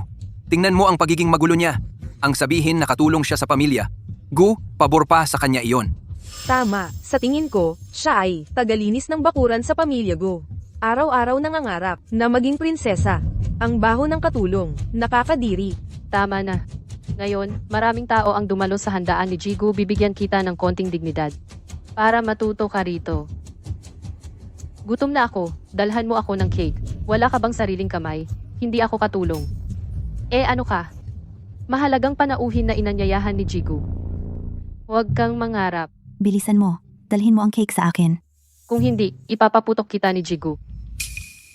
Tingnan mo ang pagiging magulo niya. Ang sabihin nakatulong siya sa pamilya. Gu, pabor pa sa kanya iyon. Tama, sa tingin ko, siya ay tagalinis ng bakuran sa pamilya Gu. Araw-araw nangangarap na maging prinsesa. Ang baho ng katulong, nakakadiri. Tama na. Ngayon, maraming tao ang dumalo sa handaan ni Ji Gu, bibigyan kita ng konting dignidad. Para matuto ka rito. Gutom na ako, dalhan mo ako ng cake. Wala ka bang sariling kamay? Hindi ako katulong. Ano ka? Mahalagang panauhin na inanyayahan ni Ji Gu. Huwag kang mangarap. Bilisan mo, dalhin mo ang cake sa akin. Kung hindi, ipapaputok kita ni Ji Gu.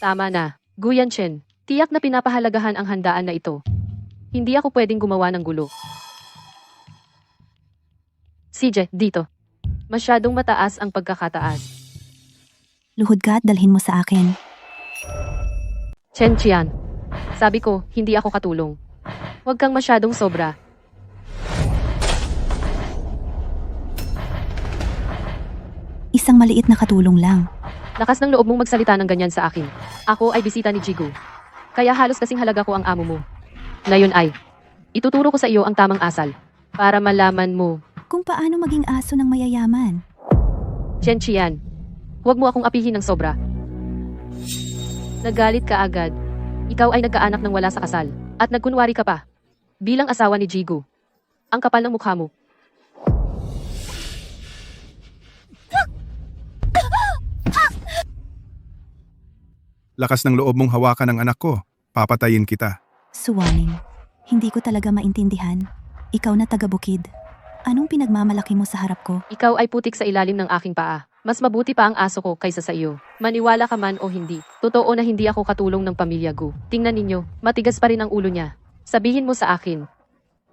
Tama na, Guyan Chen. Tiyak na pinapahalagahan ang handaan na ito. Hindi ako pwedeng gumawa ng gulo. CJ, dito. Masyadong mataas ang pagkakataas. Luhod ka at dalhin mo sa akin. Chen Qian. Sabi ko, hindi ako katulong. Huwag kang masyadong sobra. Isang maliit na katulong lang. Lakas ng loob mong magsalita ng ganyan sa akin. Ako ay bisita ni Ji Gu. Kaya halos kasing halaga ko ang amo mo. Ngayon ay, ituturo ko sa iyo ang tamang asal. Para malaman mo, Kung paano maging aso ng mayayaman. Chen Qian. Huwag mo akong apihin ng sobra. Nagalit ka agad. Ikaw ay nagkaanak ng wala sa kasal, at nagkunwari ka pa. Bilang asawa ni Jigu. Ang kapal ng mukha mo. Lakas ng loob mong hawakan ang anak ko. Papatayin kita. Suwaning, hindi ko talaga maintindihan. Ikaw na taga-bukid. Anong pinagmamalaki mo sa harap ko? Ikaw ay putik sa ilalim ng aking paa. Mas mabuti pa ang aso ko kaysa sa iyo. Maniwala ka man o hindi. Totoo na hindi ako katulong ng pamilya Gu. Tingnan ninyo, matigas pa rin ang ulo niya. Sabihin mo sa akin.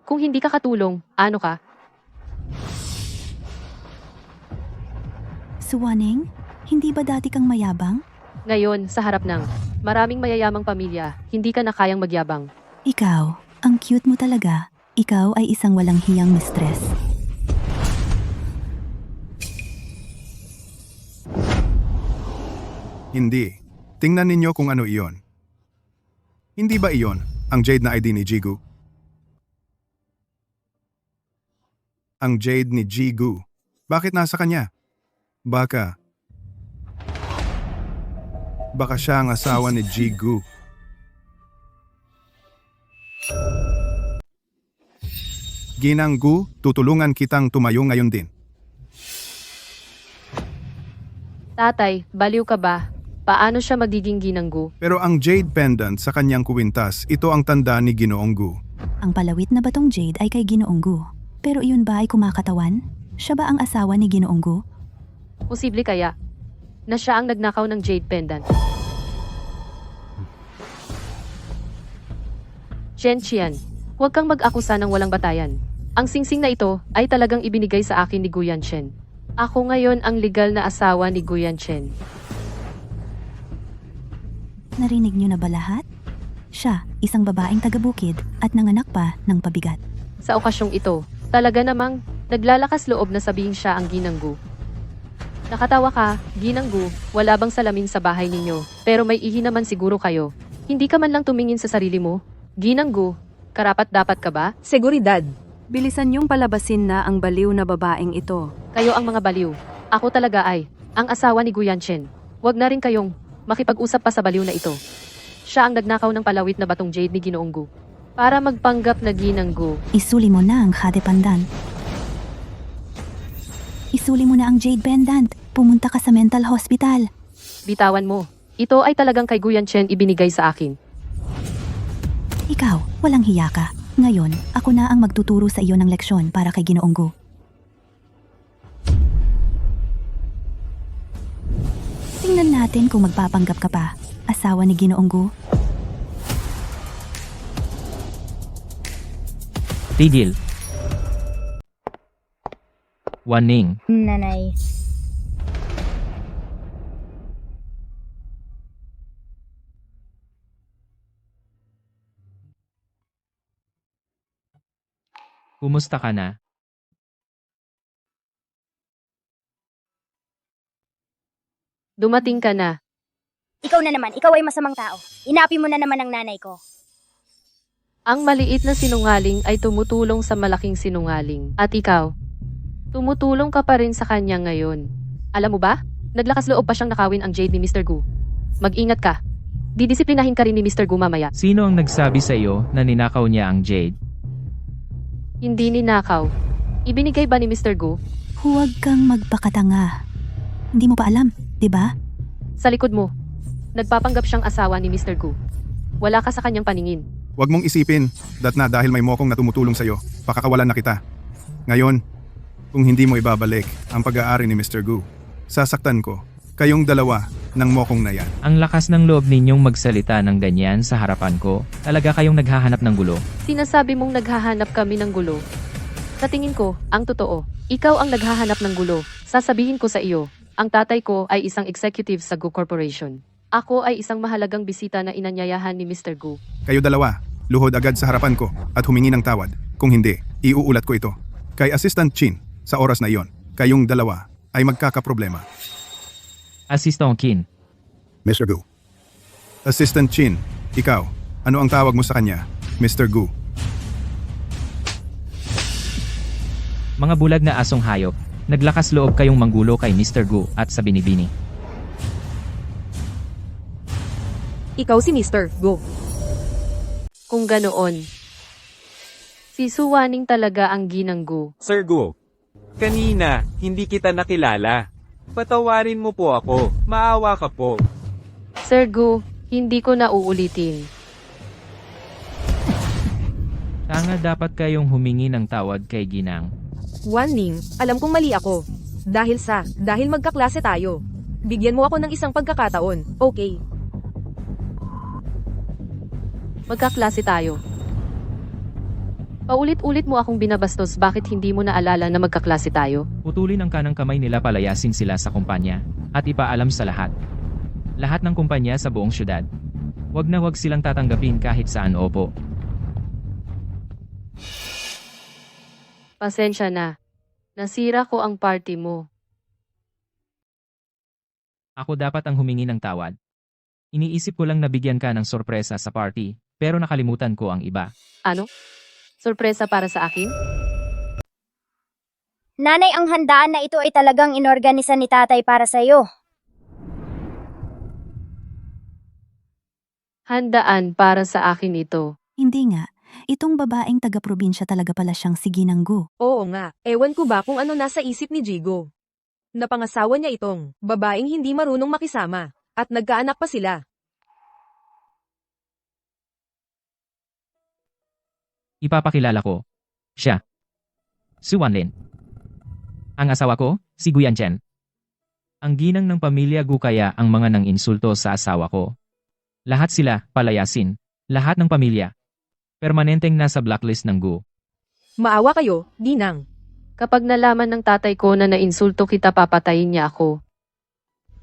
Kung hindi ka katulong, ano ka? Suwaning, hindi ba dati kang mayabang? Ngayon, sa harap ng maraming mayayamang pamilya, hindi ka na kayang magyabang. Ikaw, ang cute mo talaga. Ikaw ay isang walang hiyang mistress. Hindi. Tingnan ninyo kung ano iyon. Hindi ba iyon ang Jade na ID ni Jigu? Ang Jade ni Jigu. Bakit nasa kanya? Baka siya ang asawa ni Jigu. Ginang Gu, tutulungan kitang tumayo ngayon din. Tatay, baliw ka ba? Paano siya magiging ginanggu? Pero ang Jade pendant sa kanyang kuwintas, ito ang tanda ni Ginoong Gu. Ang palawit na batong jade ay kay Ginoong Gu. Pero iyon ba ay kumakatawan? Siya ba ang asawa ni Ginoong Gu? Posible kaya na siya ang nagnakaw ng jade pendant. Chen Qian, huwag kang mag-akusa ng walang batayan. Ang singsing na ito ay talagang ibinigay sa akin ni Guyan Chen. Ako ngayon ang legal na asawa ni Guyan Chen. Narinig niyo na ba lahat? Siya, isang babaeng taga-bukid at nanganak pa ng pabigat. Sa okasyong ito, talaga namang naglalakas loob na sabihin siya ang ginanggu. Nakatawa ka, ginanggu, wala bang salamin sa bahay ninyo, pero may ihi naman siguro kayo. Hindi ka man lang tumingin sa sarili mo? Ginanggu, karapat-dapat ka ba? Seguridad. Bilisan niyong palabasin na ang baliw na babaeng ito. Kayo ang mga baliw. Ako talaga ay, ang asawa ni Guyan Chen. Huwag na rin kayong makipag-usap pa sa baliw na ito. Siya ang nagnakaw ng palawit na batong jade ni Ginoong Gu. Para magpanggap na ginanggu. Isuli mo na ang Jade Pendant. Isuli mo na ang Jade Pendant. Pumunta ka sa mental hospital. Bitawan mo. Ito ay talagang kay Guyan Chen ibinigay sa akin. Ikaw, walang hiya ka. Ngayon, ako na ang magtuturo sa iyo ng leksyon para kay Ginoong Gu. Tingnan natin kung magpapanggap ka pa. Asawa ni Ginoong Gu. Tigil. Waning. Nanay. Kumusta ka na? Dumating ka na. Ikaw na naman, ikaw ay masamang tao. Inapi mo na naman ang nanay ko. Ang maliit na sinungaling ay tumutulong sa malaking sinungaling. At ikaw, tumutulong ka pa rin sa kanya ngayon. Alam mo ba? Naglakas loob pa siyang nakawin ang jade ni Mr. Gu. Mag-ingat ka. Didisiplinahin ka rin ni Mr. Gu mamaya. Sino ang nagsabi sa iyo na ninakaw niya ang Jade? Hindi ninakaw. Ibinigay ba ni Mr. Gu? Huwag kang magpakatanga. Hindi mo pa alam, di ba? Sa likod mo, nagpapanggap siyang asawa ni Mr. Gu. Wala ka sa kanyang paningin. Huwag mong isipin that na dahil may mokong na tumutulong sa'yo, pakakawalan na kita. Ngayon, kung hindi mo ibabalik ang pag-aari ni Mr. Gu, sasaktan ko kayong dalawa ng mokong na yan. Ang lakas ng loob ninyong magsalita ng ganyan sa harapan ko. Talaga kayong naghahanap ng gulo. Sinasabi mong naghahanap kami ng gulo. Sa tingin ko, ang totoo, ikaw ang naghahanap ng gulo. Sasabihin ko sa iyo, ang tatay ko ay isang executive sa Gu Corporation. Ako ay isang mahalagang bisita na inanyayahan ni Mr. Gu. Kayo dalawa, luhod agad sa harapan ko at humingi ng tawad. Kung hindi, iuulat ko ito. Kay Assistant Chin, sa oras na iyon, kayong dalawa ay magkakaproblema. Assistant Kin. Mr. Gu. Assistant Chin, ikaw, ano ang tawag mo sa kanya, Mr. Gu? Mga bulag na asong hayop, naglakas loob kayong manggulo kay Mr. Gu at sa binibini. Ikaw si Mr. Gu. Kung ganoon, si Suwaning talaga ang ginang Gu. Sir Gu, kanina, hindi kita nakilala. Patawarin mo po ako. Maawa ka po. Sir Gu, hindi ko na uulitin. Tanga dapat kayong humingi ng tawad kay Ginang. Wan Ning, alam kong mali ako. Dahil magkaklase tayo. Bigyan mo ako ng isang pagkakataon, okay? Magkaklase tayo. Paulit-ulit mo akong binabastos, bakit hindi mo naalala na magkaklase tayo? Putulin ang kanang kamay nila, palayasin sila sa kumpanya, at ipaalam sa lahat. Lahat ng kumpanya sa buong syudad. Wag na wag silang tatanggapin kahit saan, opo. Pasensya na. Nasira ko ang party mo. Ako dapat ang humingi ng tawad. Iniisip ko lang na bigyan ka ng sorpresa sa party, pero nakalimutan ko ang iba. Ano? Sorpresa para sa akin? Nanay, ang handaan na ito ay talagang inorganisa ni tatay para sa iyo. Handaan para sa akin ito. Hindi nga. Itong babaeng taga-probinsya talaga pala siyang si Ginang Gu. Oo nga, ewan ko ba kung ano nasa isip ni Jigo. Napangasawa niya itong babaeng hindi marunong makisama, at nagkaanak pa sila. Ipapakilala ko. Siya. Si Wanlin. Ang asawa ko, si Gu Yanchen. Ang ginang ng pamilya Gu, kaya ang mga nang insulto sa asawa ko. Lahat sila, palayasin. Lahat ng pamilya. Permanenteng nasa blacklist ng Gu. Maawa kayo, Ginang. Kapag nalaman ng tatay ko na nainsulto kita, papatayin niya ako.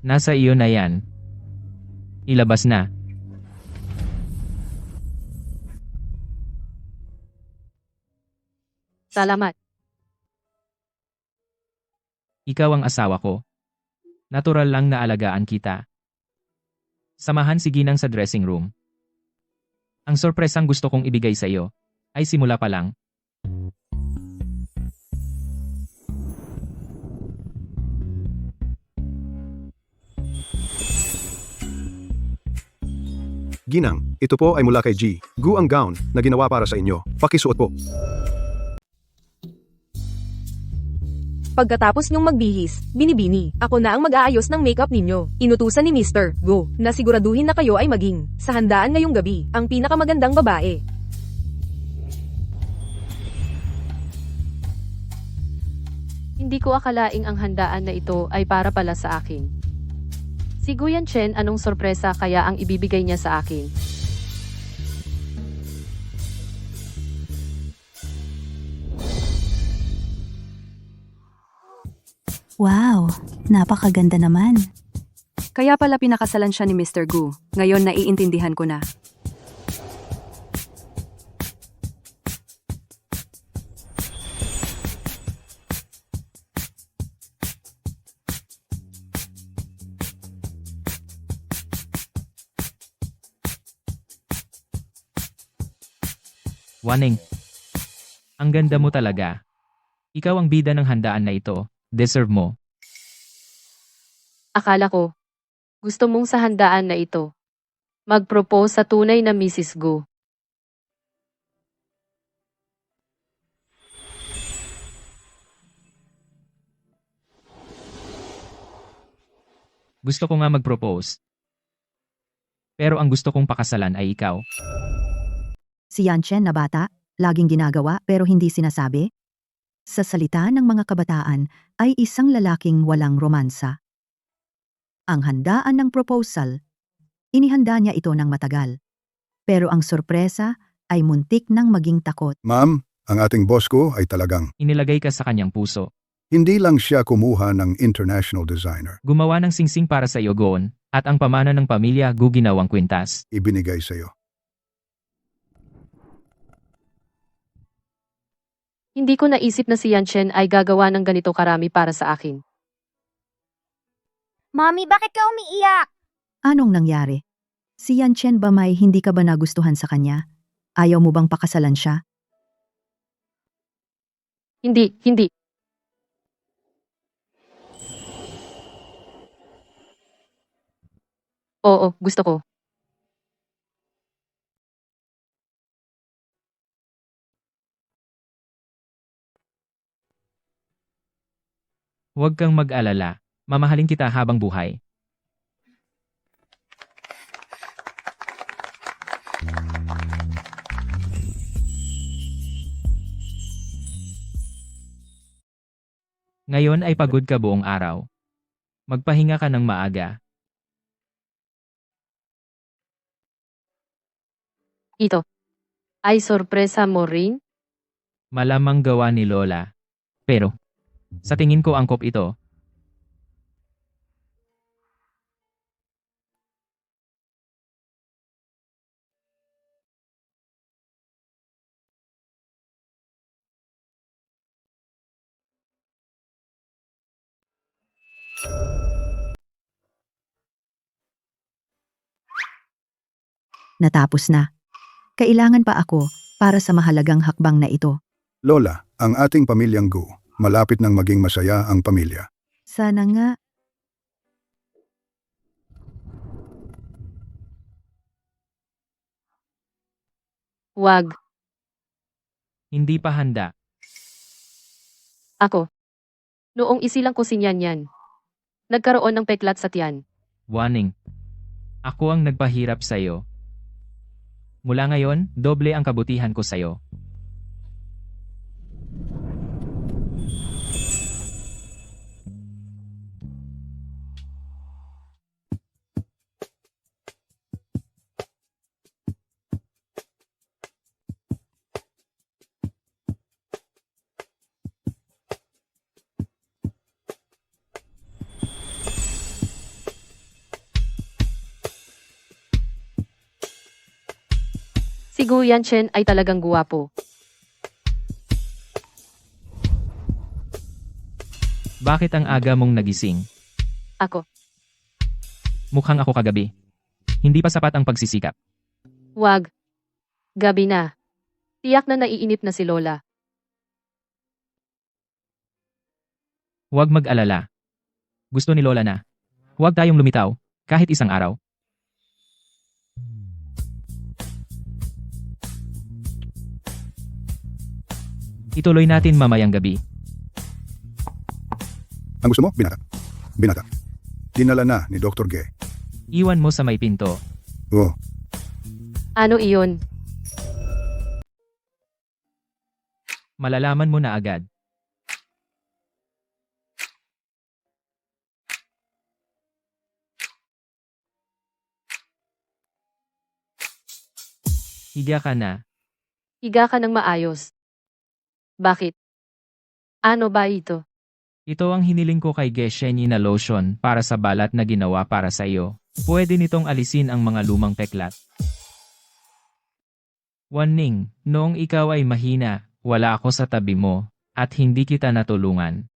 Nasa iyo na yan. Ilabas na. Salamat. Ikaw ang asawa ko. Natural lang na alagaan kita. Samahan si Ginang sa dressing room. Ang sorpresang gusto kong ibigay sa iyo ay simula pa lang. Ginang, ito po ay mula kay G. Gu ang gown na ginawa para sa inyo. Pakisuot po. Pagkatapos niyong magbihis, binibini, ako na ang mag-aayos ng makeup ninyo. Inutusan ni Mr. Go, na siguraduhin na kayo ay maging, sa handaan ngayong gabi, ang pinakamagandang babae. Hindi ko akalaing ang handaan na ito ay para pala sa akin. Si Gu Yanchen, anong sorpresa kaya ang ibibigay niya sa akin? Wow, napakaganda naman. Kaya pala pinakasalan siya ni Mr. Gu. Ngayon naiintindihan ko na. Waning. Ang ganda mo talaga. Ikaw ang bida ng handaan na ito. Deserve mo. Akala ko, gusto mong sa handaan na ito mag-propose sa tunay na Mrs. Gu. Gusto ko nga mag-propose. Pero ang gusto kong pakasalan ay ikaw. Si Yanchen na bata, laging ginagawa pero hindi sinasabi. Sa salita ng mga kabataan, ay isang lalaking walang romansa. Ang handaan ng proposal, inihanda niya ito ng matagal. Pero ang sorpresa ay muntik nang maging takot. Ma'am, ang ating boss ko ay talagang Inilagay ka sa kanyang puso. hindi lang siya kumuha ng international designer. Gumawa ng singsing para sa iyo, Goon, at ang pamana ng pamilya Gu ginawang kwintas. Ibinigay sa iyo. Hindi ko naisip na si Yanchen ay gagawa ng ganito karami para sa akin. Mami, bakit ka umiiyak? Anong nangyari? Si Yanchen ba may hindi ka ba nagustuhan sa kanya? Ayaw mo bang pakasalan siya? Hindi. Oo, gusto ko. Huwag kang mag-alala. Mamahalin kita habang buhay. Ngayon ay pagod ka buong araw. Magpahinga ka ng maaga. Ito. Ay sorpresa mo rin? Malamang gawa ni Lola. Pero, sa tingin ko angkop ito. Natapos na. Kailangan pa ako para sa mahalagang hakbang na ito. Lola, ang ating pamilyang Gu, malapit nang maging masaya ang pamilya. Sana nga. Wag. Hindi pa handa. Ako. Noong isilang ko si Nyan, nagkaroon ng peklat sa tiyan. Warning. Ako ang nagpahirap sa'yo. Mula ngayon, doble ang kabutihan ko sa'yo. Si Gu Yanchen ay talagang guwapo. Bakit ang aga mong nagising? Ako. Mukhang ako kagabi. Hindi pa sapat ang pagsisikap. Wag. Gabi na. Tiyak na naiinip na si Lola. Huwag mag-alala. Gusto ni Lola na. Huwag tayong lumitaw, kahit isang araw. Ituloy natin mamayang gabi. Ang gusto mo, binata? Binata. Dinala na ni Dr. Ge. Iwan mo sa may pinto. Oh, Ano iyon? Malalaman mo na agad. Higa ka na. Higa ka ng maayos. Bakit? Ano ba ito? Ito ang hiniling ko kay Geshenyi na lotion para sa balat na ginawa para sa iyo. Pwede nitong alisin ang mga lumang peklat. Warning, noong ikaw ay mahina, wala ako sa tabi mo, at hindi kita natulungan.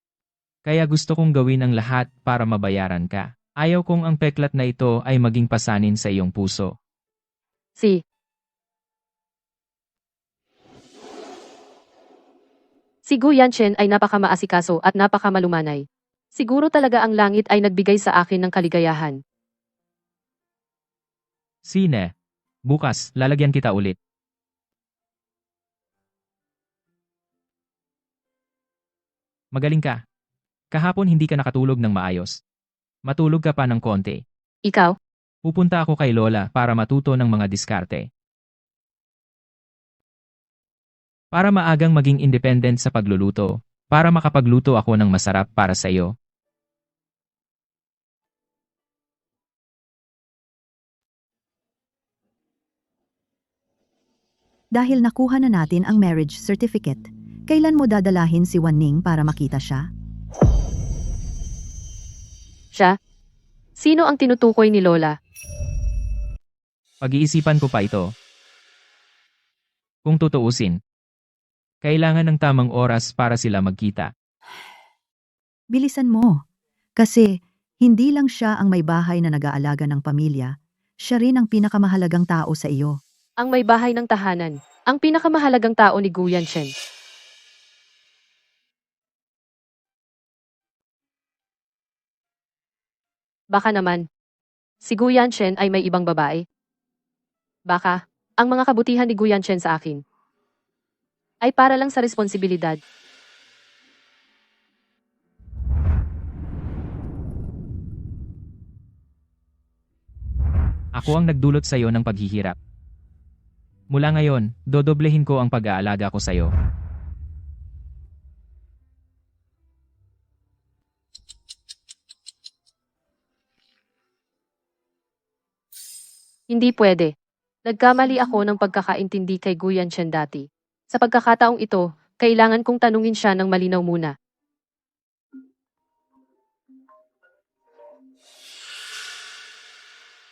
Kaya gusto kong gawin ang lahat para mabayaran ka. Ayaw kong ang peklat na ito ay maging pasanin sa iyong puso. Si Gu Yanchen ay napakamaasikaso at napakamalumanay. Siguro talaga ang langit ay nagbigay sa akin ng kaligayahan. Sine, bukas, lalagyan kita ulit. Magaling ka. Kahapon hindi ka nakatulog ng maayos. Matulog ka pa ng konti. Ikaw? Pupunta ako kay Lola para matuto ng mga diskarte. Para maagang maging independent sa pagluluto, para makapagluto ako ng masarap para sa iyo. Dahil nakuha na natin ang marriage certificate, kailan mo dadalahin si Wanning para makita siya? Siya? Sino ang tinutukoy ni Lola? Pag-iisipan ko pa ito. Kung tutuusin, kailangan ng tamang oras para sila magkita. Bilisan mo. Kasi, hindi lang siya ang may bahay na nag-aalaga ng pamilya, siya rin ang pinakamahalagang tao sa iyo. Ang may bahay ng tahanan. Ang pinakamahalagang tao ni Gu Yanchen. Baka naman. Si Gu Yanchen ay may ibang babae. Baka, ang mga kabutihan ni Gu Yanchen sa akin ay para lang sa responsibilidad. Ako ang nagdulot sa iyo ng paghihirap. Mula ngayon, dodoblehin ko ang pag-aalaga ko sa iyo. Hindi pwede. Nagkamali ako ng pagkakaintindi kay Gu Yanchen dati. Sa pagkakataong ito, kailangan kong tanungin siya ng malinaw muna.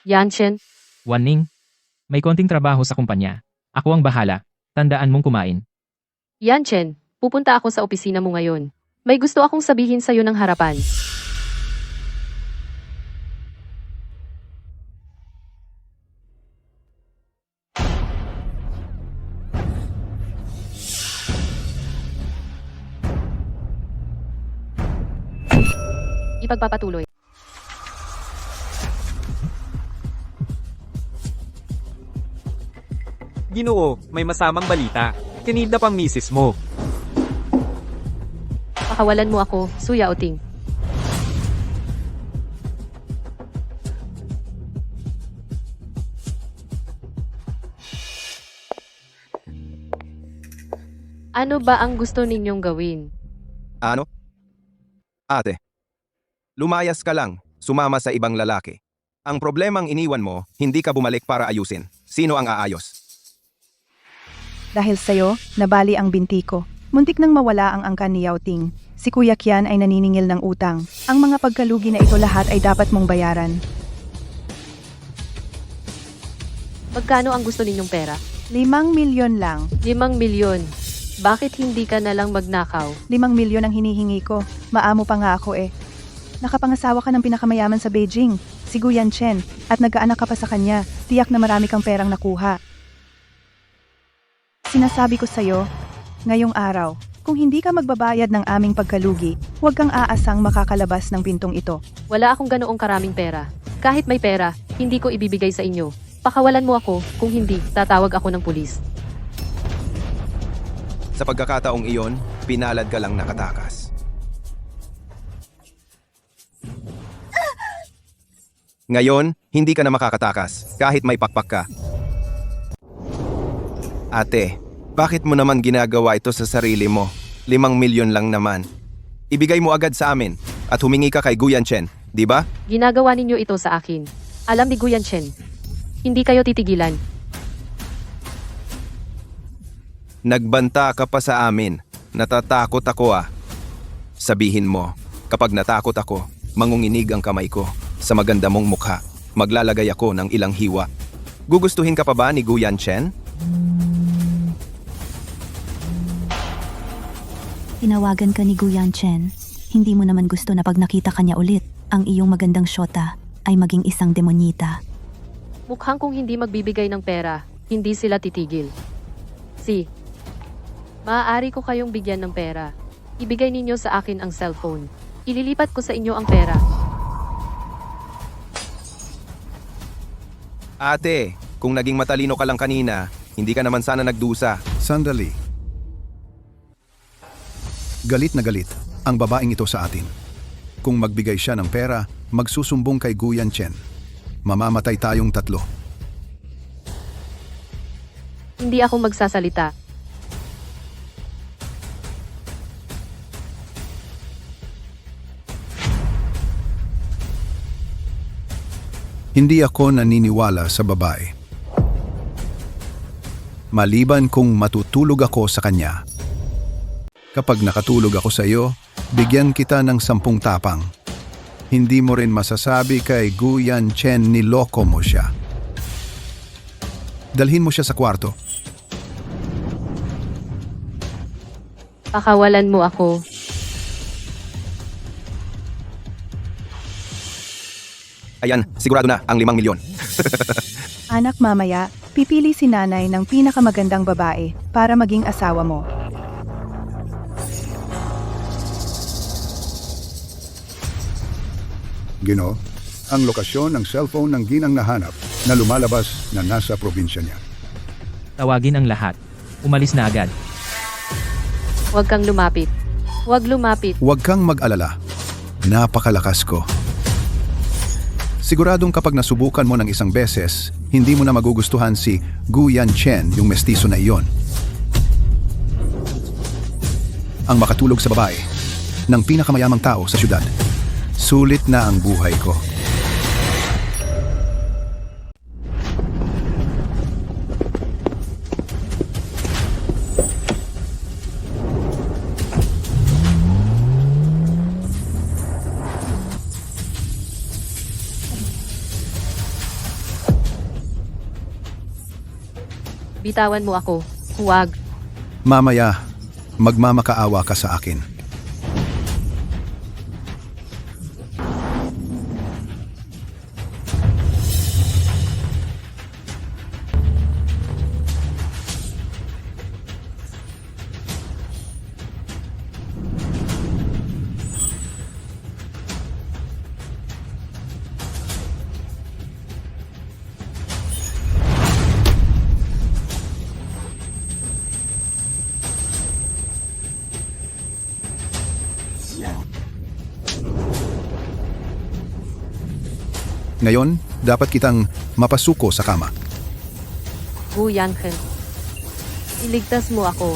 Yanchen, Wan-ning, may konting trabaho sa kumpanya. Ako ang bahala. Tandaan mong kumain. Yanchen, pupunta ako sa opisina mo ngayon. May gusto akong sabihin sa'yo ng harapan. Ipagpapatuloy. Ginoo, may masamang balita. Kinidnap ang misis mo. Pakawalan mo ako, Su Yaoting. Ano ba ang gusto ninyong gawin? Ano? Ate, lumayas ka lang, sumama sa ibang lalaki. Ang problemang iniwan mo, hindi ka bumalik para ayusin. Sino ang aayos? Dahil sa'yo, nabali ang binti ko. Muntik nang mawala ang angkan ni Yao Ting. Si Kuya Kian ay naniningil ng utang. Ang mga pagkalugi na ito lahat ay dapat mong bayaran. Magkano ang gusto ninyong pera? 5 milyon lang. 5 milyon. Bakit hindi ka na lang magnakaw? 5 milyon ang hinihingi ko. Maamo pa nga ako eh. Nakapangasawa ka ng pinakamayaman sa Beijing, si Gu Yanchen, at nagkaanak ka pa sa kanya. Tiyak na marami kang perang nakuha. Sinasabi ko sa'yo, ngayong araw, kung hindi ka magbabayad ng aming pagkalugi, huwag kang aasang makakalabas ng pintong ito. Wala akong ganoong karaming pera. Kahit may pera, hindi ko ibibigay sa inyo. Pakawalan mo ako, kung hindi, tatawag ako ng pulis. Sa pagkakataong iyon, pinalad ka lang nakatakas. Ngayon, hindi ka na makakatakas, kahit may pakpak ka. Ate, bakit mo naman ginagawa ito sa sarili mo? 5 milyon lang naman. Ibigay mo agad sa amin at humingi ka kay Gu Yanchen, di ba? Ginagawa ninyo ito sa akin. Alam ni Gu Yanchen. Hindi kayo titigilan. Nagbanta ka pa sa amin. Natatakot ako ah. Sabihin mo, kapag natakot ako, mangunginig ang kamay ko sa maganda mong mukha. Maglalagay ako ng ilang hiwa. Gugustuhin ka pa ba ni Gu Yanchen? Tinawagan ka ni Gu Yanchen. Hindi mo naman gusto na pag nakita ka niya ulit, ang iyong magandang syota ay maging isang demonyita. Mukhang kung hindi magbibigay ng pera, hindi sila titigil. Maaari ko kayong bigyan ng pera. Ibigay ninyo sa akin ang cellphone. Ililipat ko sa inyo ang pera. Ate, kung naging matalino ka lang kanina, hindi ka naman sana nagdusa. Sandali. Galit na galit ang babaeng ito sa atin. Kung magbigay siya ng pera, magsusumbong kay Gu Yanchen. Mamamatay tayong 3. Hindi ako magsasalita. Hindi ako naniniwala sa babae. Maliban kung matutulog ako sa kanya. Kapag nakatulog ako sa iyo, bigyan kita ng 10 tapang. Hindi mo rin masasabi kay Gu Yanchen niloko mo siya. Dalhin mo siya sa kwarto. Pakawalan mo ako. Ayan, sigurado na ang 5 milyon. Anak, mamaya, pipili si nanay ng pinakamagandang babae para maging asawa mo. Gino, ang lokasyon ng cellphone ng ginang nahanap na lumalabas na nasa probinsya niya. Tawagin ang lahat. Umalis na agad. Huwag kang lumapit. Huwag lumapit. Huwag kang mag-alala. Napakalakas ko. Siguradong kapag nasubukan mo ng isang beses, hindi mo na magugustuhan si Gu Yanchen, yung mestizo na iyon. Ang makatulog sa babae ng pinakamayamang tao sa syudad. Sulit na ang buhay ko. Bitawan mo ako. Huwag. Mamaya, magmamakaawa ka sa akin. Ngayon, dapat kitang mapasuko sa kama. Gu Yanchen. Iligtas mo ako.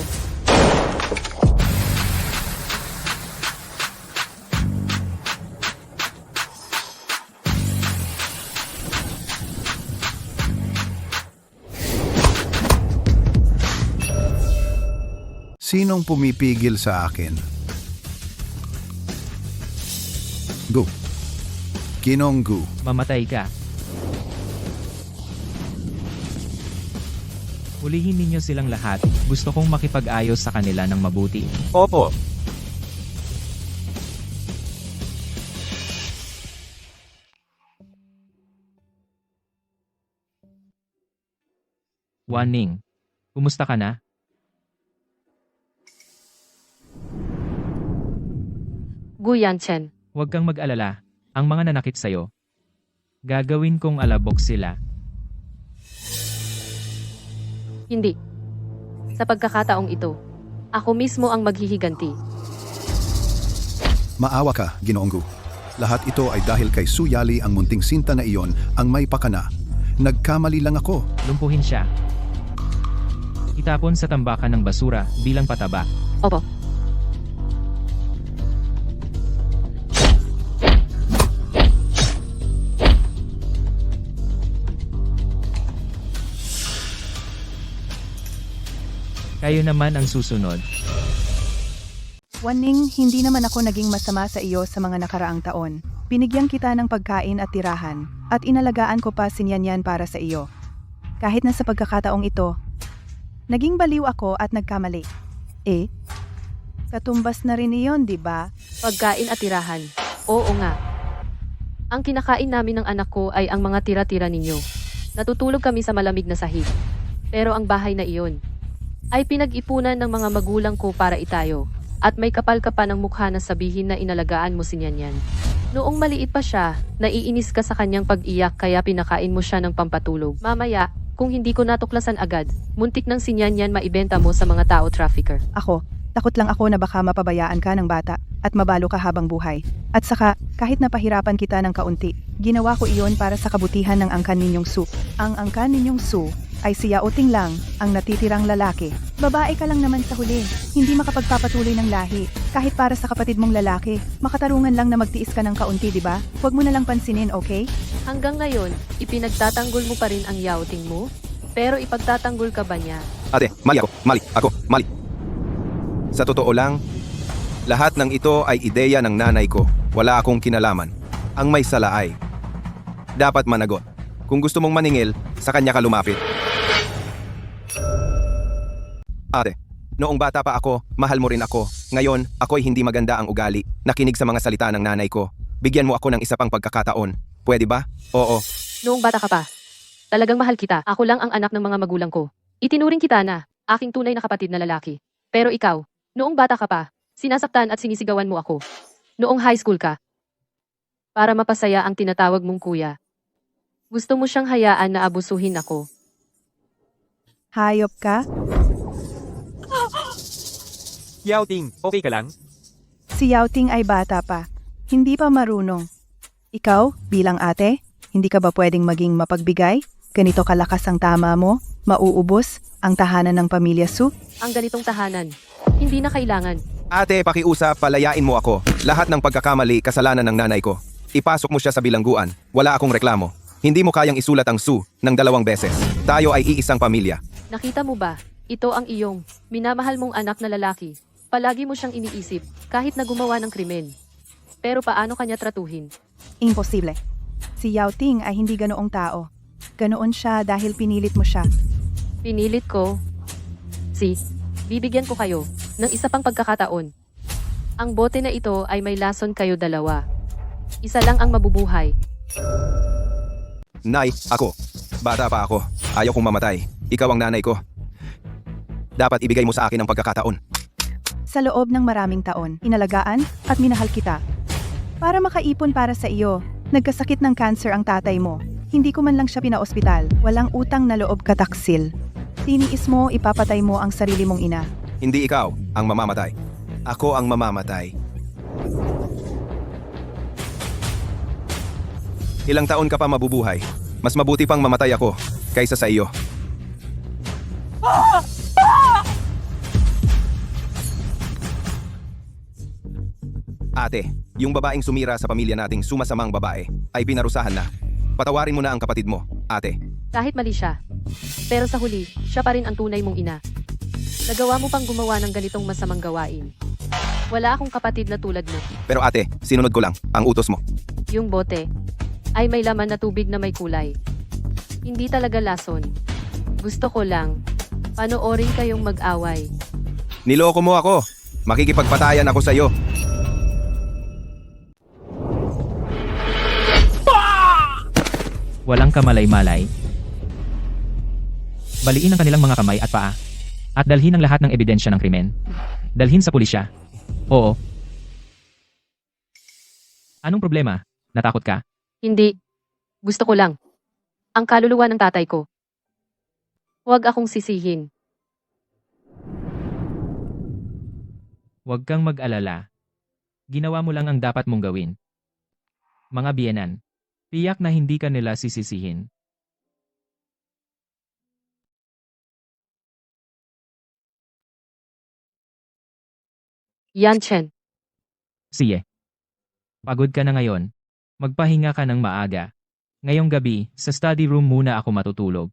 Sinong pumipigil sa akin? Gu. Ginong Gu. Mamatay ka. Hulihin ninyo silang lahat. Gusto kong makipag-ayos sa kanila ng mabuti. Opo. Waning. Kumusta ka na? Gu Yanchen. Huwag kang mag-alala. Ang mga nanakit sa'yo. Gagawin kong alabok sila. Hindi. Sa pagkakataong ito, ako mismo ang maghihiganti. Maawa ka, Ginoong Gu. Lahat ito ay dahil kay Suyali ang munting sinta na iyon ang may pakana. Nagkamali lang ako. Lumpuhin siya. Itapon sa tambakan ng basura bilang pataba. Opo. Kayo naman ang susunod. Waning, hindi naman ako naging masama sa iyo sa mga nakaraang taon. Binigyan kita ng pagkain at tirahan, at inalagaan ko pa si Nian para sa iyo. Kahit na sa pagkakataong ito, naging baliw ako at nagkamali. Katumbas na rin iyon, di ba? Pagkain at tirahan. Oo nga. Ang kinakain namin ng anak ko ay ang mga tira-tira ninyo. Natutulog kami sa malamig na sahig. Pero ang bahay na iyon ay pinag-ipunan ng mga magulang ko para itayo. At may kapal ka pa ng mukha na sabihin na inalagaan mo si Nian. Noong maliit pa siya, naiinis ka sa kanyang pag-iyak kaya pinakain mo siya ng pampatulog. Mamaya, kung hindi ko natuklasan agad, muntik ng si Nian maibenta mo sa mga tao trafficker. Ako, takot lang ako na baka mapabayaan ka ng bata at mabalo ka habang buhay. At saka, kahit napahirapan kita ng kaunti, ginawa ko iyon para sa kabutihan ng angkan ninyong Su. Ang angkan ninyong Su ay si Yao Ting lang, ang natitirang lalaki. Babae ka lang naman sa huli, hindi makapagpapatuloy ng lahi. Kahit para sa kapatid mong lalaki, makatarungan lang na magtiis ka ng kaunti, di ba? Huwag mo na lang pansinin, okay? Hanggang ngayon, ipinagtatanggol mo pa rin ang yauting mo? Pero ipagtatanggol ka ba niya? Ate, mali. Sa totoo lang, lahat ng ito ay ideya ng nanay ko. Wala akong kinalaman. Ang may sala ay dapat managot. Kung gusto mong maningil, sa kanya ka lumapit. Ate, noong bata pa ako, mahal mo rin ako. Ngayon, ako'y hindi maganda ang ugali. Nakinig sa mga salita ng nanay ko. Bigyan mo ako ng isa pang pagkakataon. Pwede ba? Oo. Noong bata ka pa, talagang mahal kita. Ako lang ang anak ng mga magulang ko. Itinuring kita na aking tunay na kapatid na lalaki. Pero ikaw, noong bata ka pa, sinasaktan at sinisigawan mo ako. Noong high school ka, para mapasaya ang tinatawag mong kuya. Gusto mo siyang hayaan na abusuhin ako. Hayop ka? Yao Ting, okay ka lang? Si Yao Ting ay bata pa. Hindi pa marunong. Ikaw, bilang ate, Hindi ka ba pwedeng maging mapagbigay? Ganito kalakas ang tama mo? Mauubos ang tahanan ng pamilya Su? Ang ganitong tahanan. Hindi na kailangan. Ate, pakiusap, palayain mo ako. Lahat ng pagkakamali, kasalanan ng nanay ko. Ipasok mo siya sa bilangguan. Wala akong reklamo. Hindi mo kayang isulat ang Su ng 2 beses. Tayo ay iisang pamilya. Nakita mo ba? Ito ang iyong minamahal mong anak na lalaki. Palagi mo siyang iniisip kahit na gumawa ng krimen. Pero paano kanya tratuhin? Imposible. Si Yao Ting ay hindi ganoong tao. Ganoon siya dahil pinilit mo siya. Pinilit ko. Bibigyan ko kayo ng isa pang pagkakataon. Ang bote na ito ay may lason kayo dalawa. Isa lang ang mabubuhay. Nay, ako. Bata pa ako. Ayaw kong mamatay. Ikaw ang nanay ko. Dapat ibigay mo sa akin ang pagkakataon. Sa loob ng maraming taon, inalagaan at minahal kita. Para makaipon para sa iyo, nagkasakit ng cancer ang tatay mo. Hindi ko man lang siya pinaospital. Walang utang na loob kataksil. Tiniis mo, ipapatay mo ang sarili mong ina. Hindi ikaw ang mamamatay. Ako ang mamamatay. Ilang taon ka pa mabubuhay. Mas mabuti pang mamatay ako kaysa sa iyo. Ate, yung babaeng sumira sa pamilya nating sumasamang babae ay pinarusahan na. Patawarin mo na ang kapatid mo, ate. Kahit mali siya. Pero sa huli, siya pa rin ang tunay mong ina. Nagawa mo pang gumawa ng ganitong masamang gawain. Wala akong kapatid na tulad mo. Pero ate, sinunod ko lang ang utos mo. Yung bote ay may laman na tubig na may kulay. Hindi talaga lason. Gusto ko lang panoorin kayong mag-away. Niloko mo ako. Makikipagpatayan ako sa iyo. Walang kamalay-malay. Baliin ang kanilang mga kamay at paa. At dalhin ang lahat ng ebidensya ng krimen. Dalhin sa pulisya. Oo. Anong problema? Natakot ka? Hindi. Gusto ko lang ang kaluluwa ng tatay ko. Huwag akong sisihin. Huwag kang mag-alala. Ginawa mo lang ang dapat mong gawin. Mga biyenan, tiyak na hindi ka nila sisisihin. Yan Chen. Sige. Pagod ka na ngayon. Magpahinga ka ng maaga. Ngayong gabi, sa study room muna ako matutulog.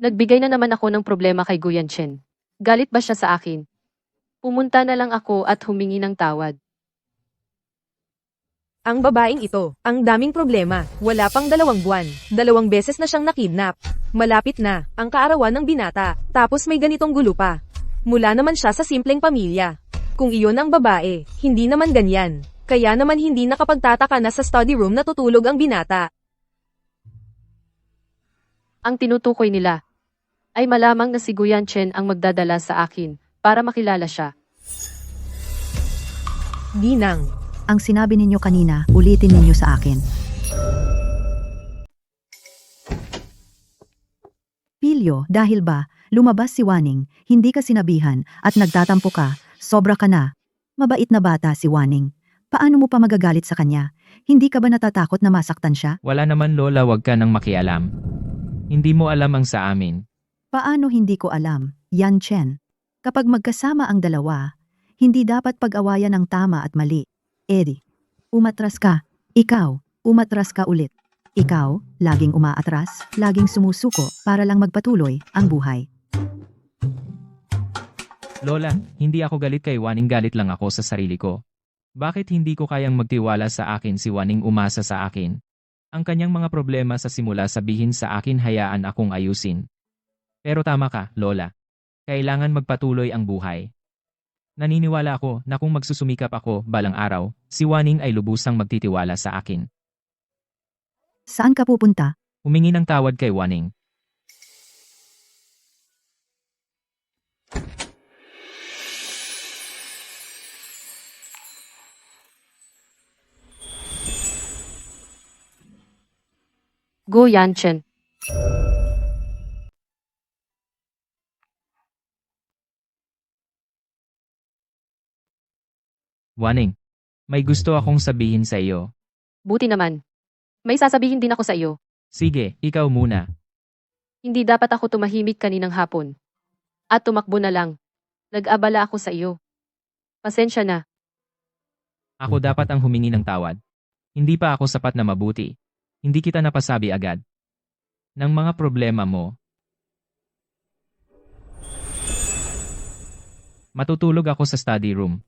Nagbigay na naman ako ng problema kay Guyan Chen. Galit ba siya sa akin? Pumunta na lang ako at humingi ng tawad. Ang babaeng ito, ang daming problema. Wala pang 2 buwan. 2 beses na siyang nakidnap. Malapit na ang kaarawan ng binata. Tapos may ganitong gulo pa. Mula naman siya sa simpleng pamilya. Kung iyon ang babae, hindi naman ganyan. Kaya naman hindi nakapagtataka na sa study room natutulog ang binata. Ang tinutukoy nila ay malamang na si Guyan Chen ang magdadala sa akin para makilala siya. Ginang. Ang sinabi ninyo kanina, ulitin ninyo sa akin. Pilyo, dahil ba, lumabas si Waning, hindi ka sinabihan, at nagtatampo ka, sobra ka na. Mabait na bata si Waning. Paano mo pa magagalit sa kanya? Hindi ka ba natatakot na masaktan siya? Wala naman lola, wag ka nang makialam. Hindi mo alam ang sa amin. Paano hindi ko alam, Yan Chen? Kapag magkasama ang dalawa, hindi dapat pag-awayan ng tama at mali. Eddie, umatras ka. Ikaw, umatras ka ulit. Ikaw, laging umaatras, laging sumusuko para lang magpatuloy ang buhay. Lola, hindi ako galit kay Waning, galit lang ako sa sarili ko. Bakit hindi ko kayang magtiwala sa akin si Waning umasa sa akin? Ang kanyang mga problema sa simula sabihin sa akin, hayaan akong ayusin. Pero tama ka, Lola. Kailangan magpatuloy ang buhay. Naniniwala ako na kung magsusumikap ako balang araw, si Waning ay lubusang magtitiwala sa akin. Saan ka pupunta? Humingi ng tawad kay Waning. Guyan Chen. Waning, may gusto akong sabihin sa iyo. Buti naman. May sasabihin din ako sa iyo. Sige, ikaw muna. Hindi dapat ako tumahimik kaninang hapon. At tumakbo na lang. Nag-abala ako sa iyo. Pasensya na. Ako dapat ang humingi ng tawad. Hindi pa ako sapat na mabuti. Hindi kita napasabi agad. Ng mga problema mo. Matutulog ako sa study room.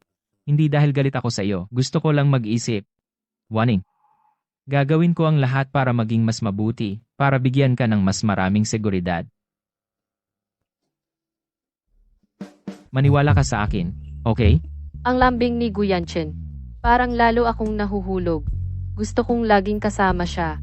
Hindi dahil galit ako sa iyo. Gusto ko lang mag-isip. Waning. Gagawin ko ang lahat para maging mas mabuti, para bigyan ka ng mas maraming seguridad. Maniwala ka sa akin, okay? Ang lambing ni Guyanchen. Parang lalo akong nahuhulog. Gusto kong laging kasama siya.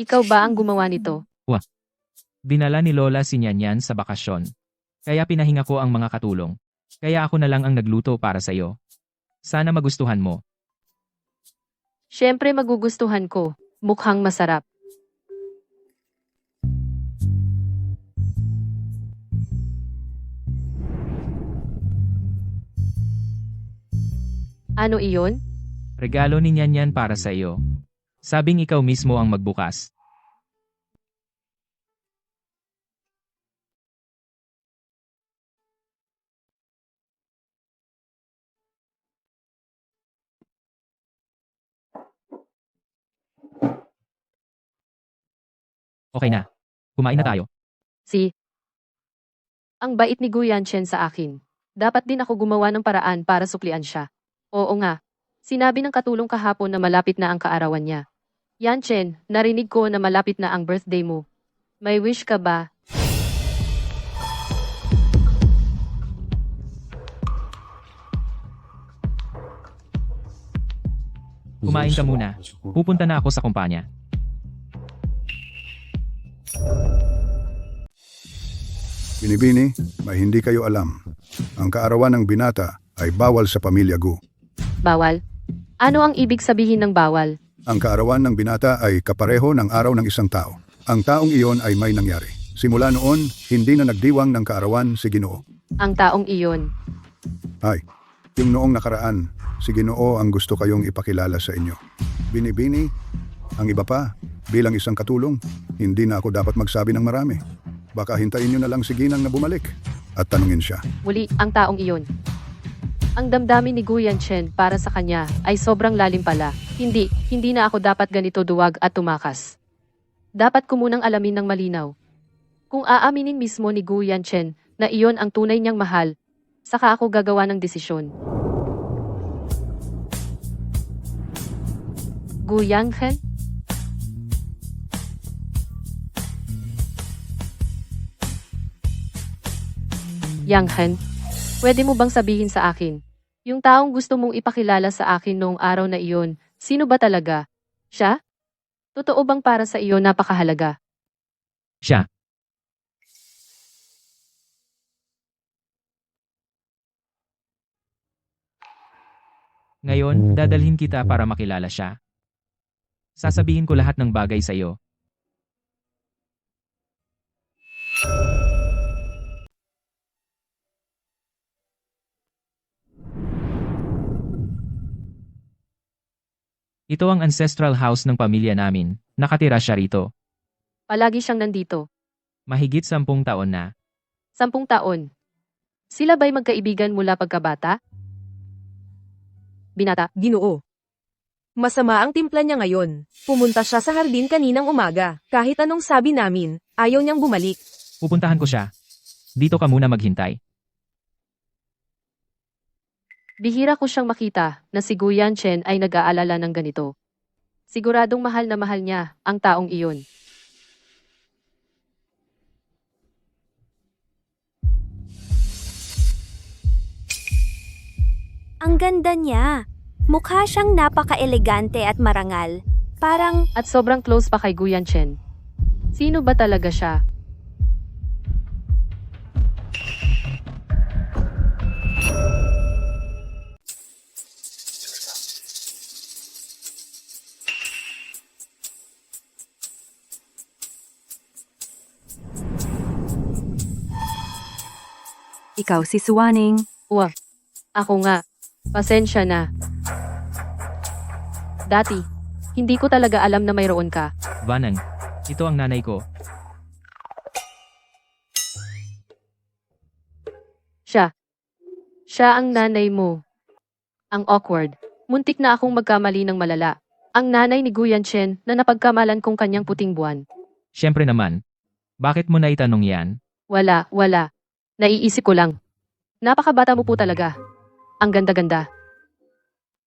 Ikaw ba ang gumawa nito? Dinala ni Lola si Nyanyan sa bakasyon. Kaya pinahinga ko ang mga katulong. Kaya ako na lang ang nagluto para sa iyo. Sana magustuhan mo. Siyempre magugustuhan ko. Mukhang masarap. Ano iyon? Regalo ni Nyanyan para sa iyo. Sabing ikaw mismo ang magbukas. Okay na. Kumain na tayo. Ang bait ni Guyanchen sa akin. Dapat din ako gumawa ng paraan para suklian siya. Oo nga. Sinabi ng katulong kahapon na malapit na ang kaarawan niya. Yanchen, narinig ko na malapit na ang birthday mo. May wish ka ba? Kumain ka muna. Pupunta na ako sa kumpanya. Binibini, may hindi kayo alam. Ang kaarawan ng binata ay bawal sa pamilya Gu. Bawal? Ano ang ibig sabihin ng bawal? Ang kaarawan ng binata ay kapareho ng araw ng isang tao. Ang taong iyon ay may nangyari. Simula noon, hindi na nagdiwang ng kaarawan si Ginoo. Ang taong iyon. Ay, yung noong nakaraan, si Ginoo ang gusto kayong ipakilala sa inyo. Binibini, ang iba pa, bilang isang katulong, hindi na ako dapat magsabi ng marami. Baka hintayin nyo na lang si Ginang na bumalik at tanungin siya. Muli, ang taong iyon. Ang damdamin ni Guyanchen para sa kanya ay sobrang lalim pala. Hindi na ako dapat ganito duwag at tumakas. Dapat ko munang alamin ng malinaw. Kung aaminin mismo ni Guyanchen na iyon ang tunay niyang mahal, saka ako gagawa ng desisyon. Guyanchen? Yanghen, pwede mo bang sabihin sa akin, yung taong gusto mong ipakilala sa akin noong araw na iyon, sino ba talaga? Siya? Totoo bang para sa iyo napakahalaga? Siya. Ngayon, dadalhin kita para makilala siya. Sasabihin ko lahat ng bagay sa iyo. Ito ang ancestral house ng pamilya namin. Nakatira siya rito. Palagi siyang nandito. Mahigit 10 taon na. 10 taon. Sila ba'y magkaibigan mula pagkabata? Binata. Ginoo. Masama ang timpla niya ngayon. Pumunta siya sa hardin kaninang umaga. Kahit anong sabi namin, ayaw niyang bumalik. Pupuntahan ko siya. Dito ka muna maghintay. Bihira ko siyang makita na si Guyanchen ay nag-aalala ng ganito. Siguradong mahal na mahal niya ang taong iyon. Ang ganda niya. Mukha siyang napaka-elegante at marangal. Parang At sobrang close pa kay Guyanchen. Sino ba talaga siya? Ikaw si Suwaning. Wah, ako nga. Pasensya na. Dati, hindi ko talaga alam na mayroon ka. Vanang, ito ang nanay ko. Siya ang nanay mo. Ang awkward. Muntik na akong magkamali ng malala. Ang nanay ni Guyan Chen na napagkamalan kong kanyang puting buwan. Siyempre naman. Bakit mo na itanong yan? Wala. Naiisip ko lang. Napakabata mo po talaga. Ang ganda-ganda.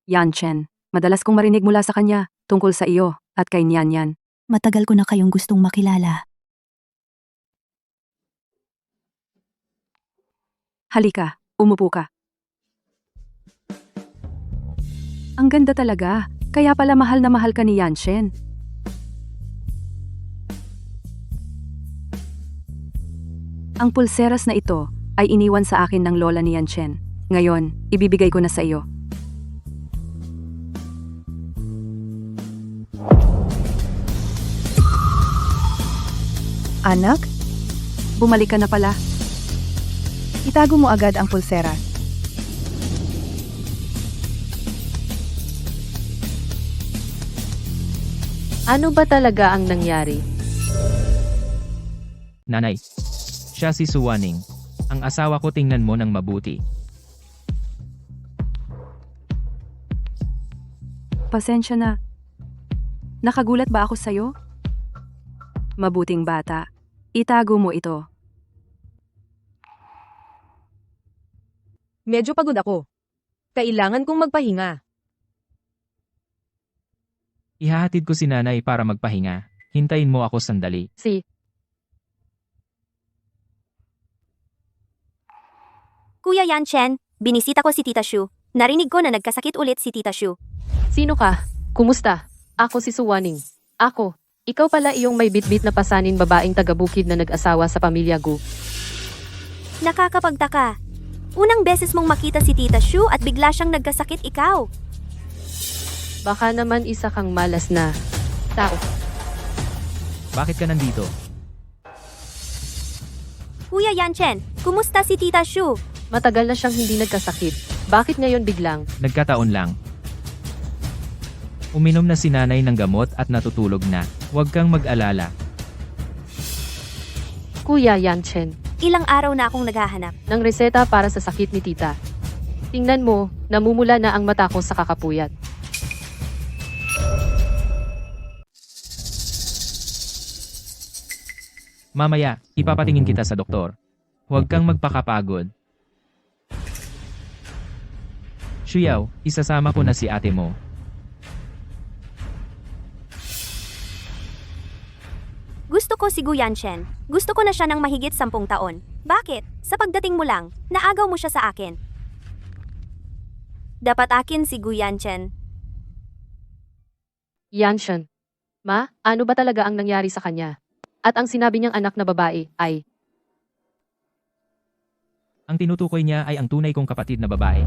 Yan Chen. Madalas kong marinig mula sa kanya tungkol sa iyo at kay Nian Yan. Matagal ko na kayong gustong makilala. Halika, umupo ka. Ang ganda talaga. Kaya pala mahal na mahal ka ni Yan Shen. Ang pulseras na ito ay iniwan sa akin ng lola ni Yan Shen. Ngayon, ibibigay ko na sa iyo. Anak, Bumalik ka na pala. itago mo agad ang pulseras. Ano ba talaga ang nangyari? Nanay. Siya si Suwaning. Ang asawa ko, tingnan mo ng mabuti. Pasensya na. Nakagulat ba ako sa'yo? Mabuting bata. Itago mo ito. Medyo pagod ako. Kailangan kong magpahinga. Ihahatid ko si nanay para magpahinga. Hintayin mo ako sandali. Kuya Yan Chen, binisita ko si Tita Shu. Narinig ko na nagkasakit ulit si Tita Shu. Sino ka? Kumusta? Ako si Suwaning. Ikaw pala iyong may bitbit na pasanin babaeng taga-bukid na nag-asawa sa pamilya Gu. Nakakapagtaka. Unang beses mong makita si Tita Shu at bigla siyang nagkasakit ikaw. Baka naman isa kang malas na tao. Bakit ka nandito? Kuya Yan Chen, kumusta si Tita Shu? Matagal na siyang hindi nagkasakit. Bakit ngayon biglang? Nagkataon lang. Uminom na si nanay ng gamot at natutulog na. Huwag kang mag-alala. Kuya Yan Chen, Ilang araw na akong naghahanap. ng reseta para sa sakit ni tita. Tingnan mo, namumula na ang mata ko sa kakapuyat. Mamaya, ipapatingin kita sa doktor. Huwag kang magpakapagod. Shuyaw, isasama ko na si ate mo. Gusto ko si Guyan Chen. Gusto ko na siya ng mahigit 10 taon. Bakit? Sa pagdating mo lang, naagaw mo siya sa akin. Dapat akin si Guyan Chen. Yan Shen. Ma, ano ba talaga ang nangyari sa kanya? At ang sinabi niyang anak na babae ay, Ang tinutukoy niya ay ang tunay kong kapatid na babae.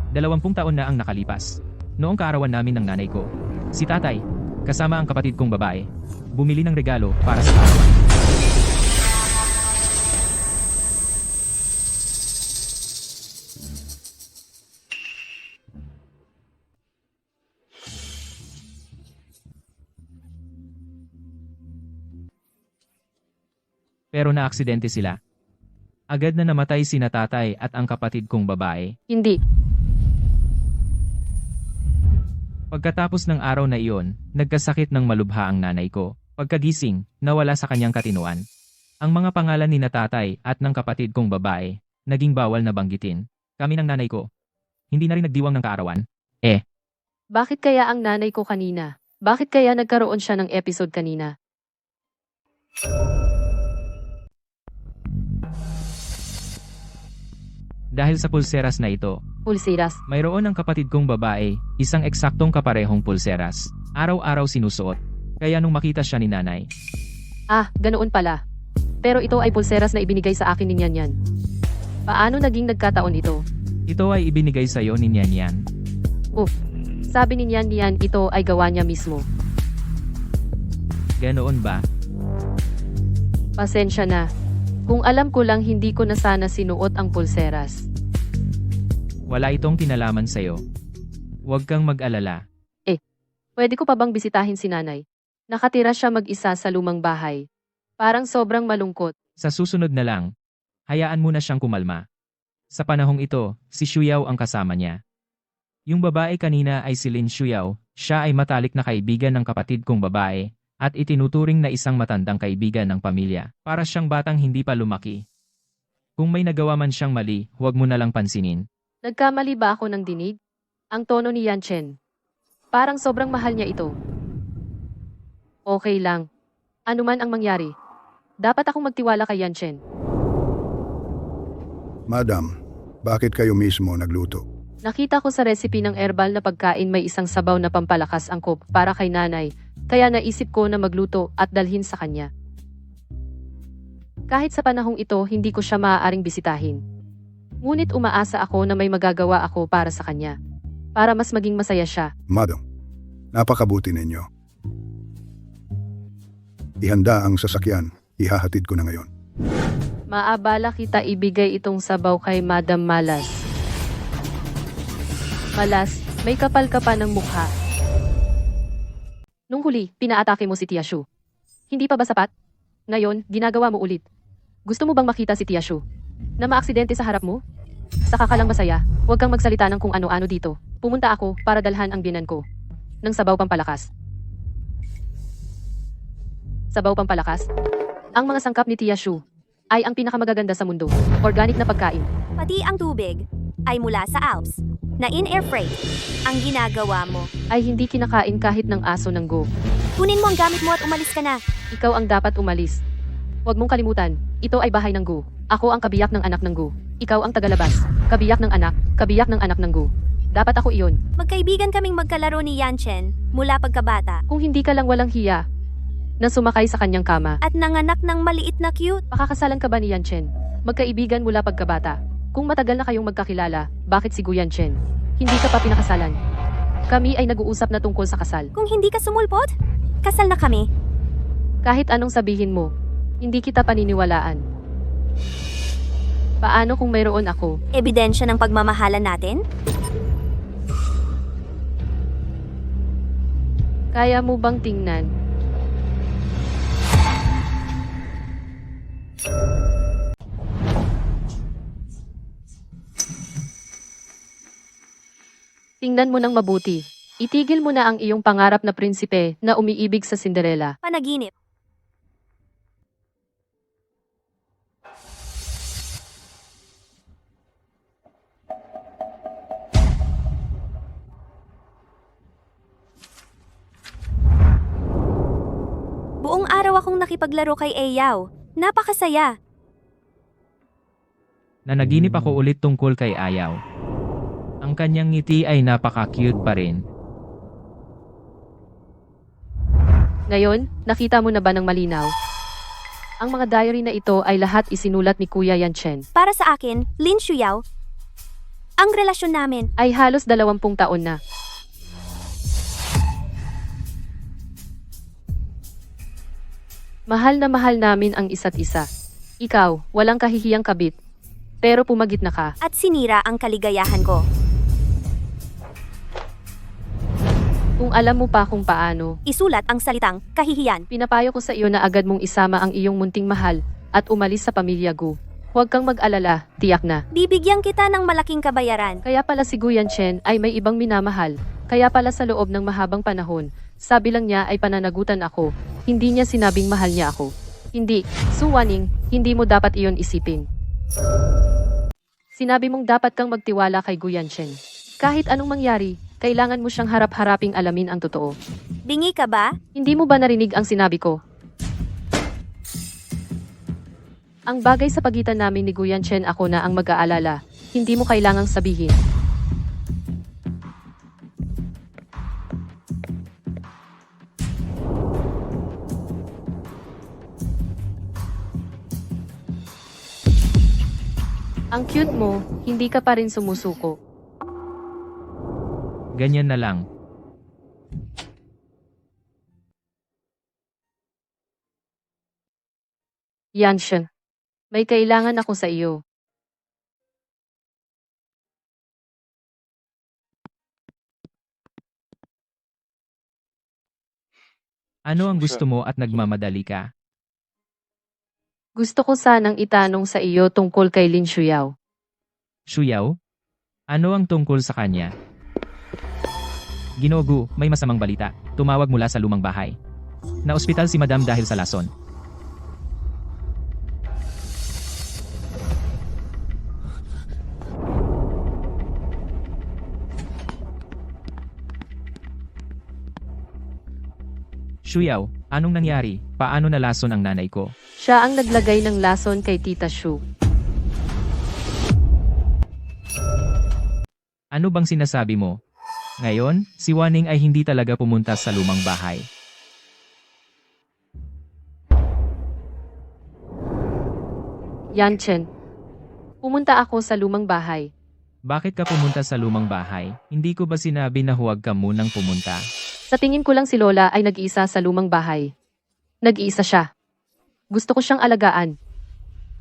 20 taon na ang nakalipas. Noong kaarawan namin ng nanay ko, si tatay, kasama ang kapatid kong babae, bumili ng regalo para sa kaarawan. Pero naaksidente sila. Agad na namatay sina tatay at ang kapatid kong babae. hindi. Pagkatapos ng araw na iyon, nagkasakit ng malubha ang nanay ko. Pagkagising, nawala sa kanyang katinuan. Ang mga pangalan ni na tatay at ng kapatid kong babae, naging bawal na banggitin. Kami ng nanay ko. Hindi na rin nagdiwang ng kaarawan. Bakit kaya ang nanay ko kanina? Bakit kaya nagkaroon siya ng episode kanina? Dahil sa pulseras na ito, Pulseras. mayroon ang kapatid kong babae, isang eksaktong kaparehong pulseras. Araw-araw sinusuot. Kaya nung makita siya ni nanay, Ah, ganoon pala. Pero ito ay pulseras na ibinigay sa akin ni Nyan. Paano naging nagkataon ito? Ito ay ibinigay sa iyo ni Nyan. Sabi ni Nyan ito ay gawa niya mismo. Ganoon ba? Pasensya na. Kung alam ko lang hindi ko na sana sinuot ang pulseras. Wala itong kinalaman sa iyo. Huwag kang mag-alala. Pwede ko pa bang bisitahin si nanay? Nakatira siya mag-isa sa lumang bahay. Parang sobrang malungkot. Sa susunod na lang, hayaan mo na siyang kumalma. Sa panahong ito, si Shuyaw ang kasama niya. Yung babae kanina ay si Lin Shuyaw, siya ay matalik na kaibigan ng kapatid kong babae, at itinuturing na isang matandang kaibigan ng pamilya, para siyang batang hindi pa lumaki. Kung may nagawa man siyang mali, huwag mo na lang pansinin. Nagkamali ba ako ng dinig? Ang tono ni Yanchen. Parang sobrang mahal niya ito. Okay lang. Ano man ang mangyari. Dapat akong magtiwala kay Yanchen. Madam, bakit kayo mismo nagluto? Nakita ko sa recipe ng herbal na pagkain may isang sabaw na pampalakas angkop para kay nanay, kaya naisip ko na magluto at dalhin sa kanya. Kahit sa panahong ito hindi ko siya maaaring bisitahin. Ngunit umaasa ako na may magagawa ako para sa kanya. Para mas maging masaya siya. Madam, napakabuti ninyo. Ihanda ang sasakyan, ihahatid ko na ngayon. Maabala kita ibigay itong sabaw kay Madam Malas. Malas, may kapal ka pa ng mukha. Nung huli, pinaatake mo si Tia Shu. Hindi pa ba sapat? Ngayon, ginagawa mo ulit. Gusto mo bang makita si Tia Shu? Na maaksidente sa harap mo? Saka ka lang masaya, huwag kang magsalita ng kung ano-ano dito. Pumunta ako para dalhan ang binan ko. Ng sabaw pampalakas. Sabaw pampalakas? Ang mga sangkap ni Tia Shu ay ang pinakamagaganda sa mundo. Organic na pagkain. Pati ang tubig ay mula sa Alps na in-air freight. Ang ginagawa mo. Ay hindi kinakain kahit ng aso ng go. Kunin mo ang gamit mo at umalis ka na. Ikaw ang dapat umalis. Huwag mong kalimutan, ito ay bahay ng Gu. Ako ang kabiyak ng anak ng Gu. Ikaw ang tagalabas. Kabiyak ng anak ng Gu. Dapat ako iyon. Magkaibigan kaming magkalaro ni Yanchen mula pagkabata Kung hindi ka lang walang hiya na sumakay sa kanyang kama. at nanganak ng maliit na cute. Pakakasalan ka ba ni Yanchen? Magkaibigan mula pagkabata. Kung matagal na kayong magkakilala, bakit si Gu Yanchen? Hindi ka pa pinakasalan. Kami ay nag-uusap na tungkol sa kasal. Kung hindi ka sumulpot, kasal na kami. Kahit anong sabihin mo, hindi kita paniniwalaan. Paano kung mayroon ako? Ebidensya ng pagmamahalan natin? Kaya mo bang tingnan? Tingnan mo ng mabuti. Itigil mo na ang iyong pangarap na prinsipe na umiibig sa Cinderella. Panaginip. Buong araw akong nakipaglaro kay Eyaw. Napakasaya. Nanaginip ako ulit tungkol kay Ayaw. Ang kanyang ngiti ay napaka-cute pa rin. Ngayon, nakita mo na ba ng malinaw? Ang mga diary na ito ay lahat isinulat ni Kuya Yanchen. Para sa akin, Lin Shuyaw, ang relasyon namin Ay halos 20 taon na. Mahal na mahal namin ang isa't isa. Ikaw, walang kahihiyang kabit. Pero pumagit na ka. at sinira ang kaligayahan ko. Kung alam mo pa kung paano, Isulat ang salitang kahihiyan. pinapayo ko sa iyo na agad mong isama ang iyong munting mahal at umalis sa pamilya Gu. Huwag kang mag-alala, tiyak na. Bibigyan kita ng malaking kabayaran. Kaya pala si Gu Yanchen ay may ibang minamahal. Kaya pala sa loob ng mahabang panahon, sabi lang niya ay pananagutan ako. Hindi niya sinabing mahal niya ako. Hindi, Suwaning, hindi mo dapat iyon isipin. Sinabi mong dapat kang magtiwala kay Gu Yanchen. Kahit anong mangyari, kailangan mo siyang harap-haraping alamin ang totoo. Bingi ka ba? Hindi mo ba narinig ang sinabi ko? Ang bagay sa pagitan namin ni Gu Yanchen ako na ang mag-aalala. Hindi mo kailangang sabihin. Ang cute mo, hindi ka pa rin sumusuko. Ganyan na lang. Yanshin, may kailangan ako sa iyo. Ano ang gusto mo at nagmamadali ka? Gusto ko sanang itanong sa iyo tungkol kay Lin Shuyao. Shuyaw? Ano ang tungkol sa kanya? Ginoo Gu, may masamang balita. Tumawag mula sa lumang bahay. Na-ospital si Madam dahil sa lason. Shuyaw, anong nangyari? Paano nalason ang nanay ko? Siya ang naglagay ng lason kay Tita Shu. Ano bang sinasabi mo? Ngayon, si Waning ay hindi talaga pumunta sa lumang bahay. Yanchen, pumunta ako sa lumang bahay. Bakit ka pumunta sa lumang bahay? Hindi ko ba sinabi na huwag ka munang pumunta? Sa tingin ko lang si Lola ay nag-iisa sa lumang bahay. Nag-iisa siya. Gusto ko siyang alagaan.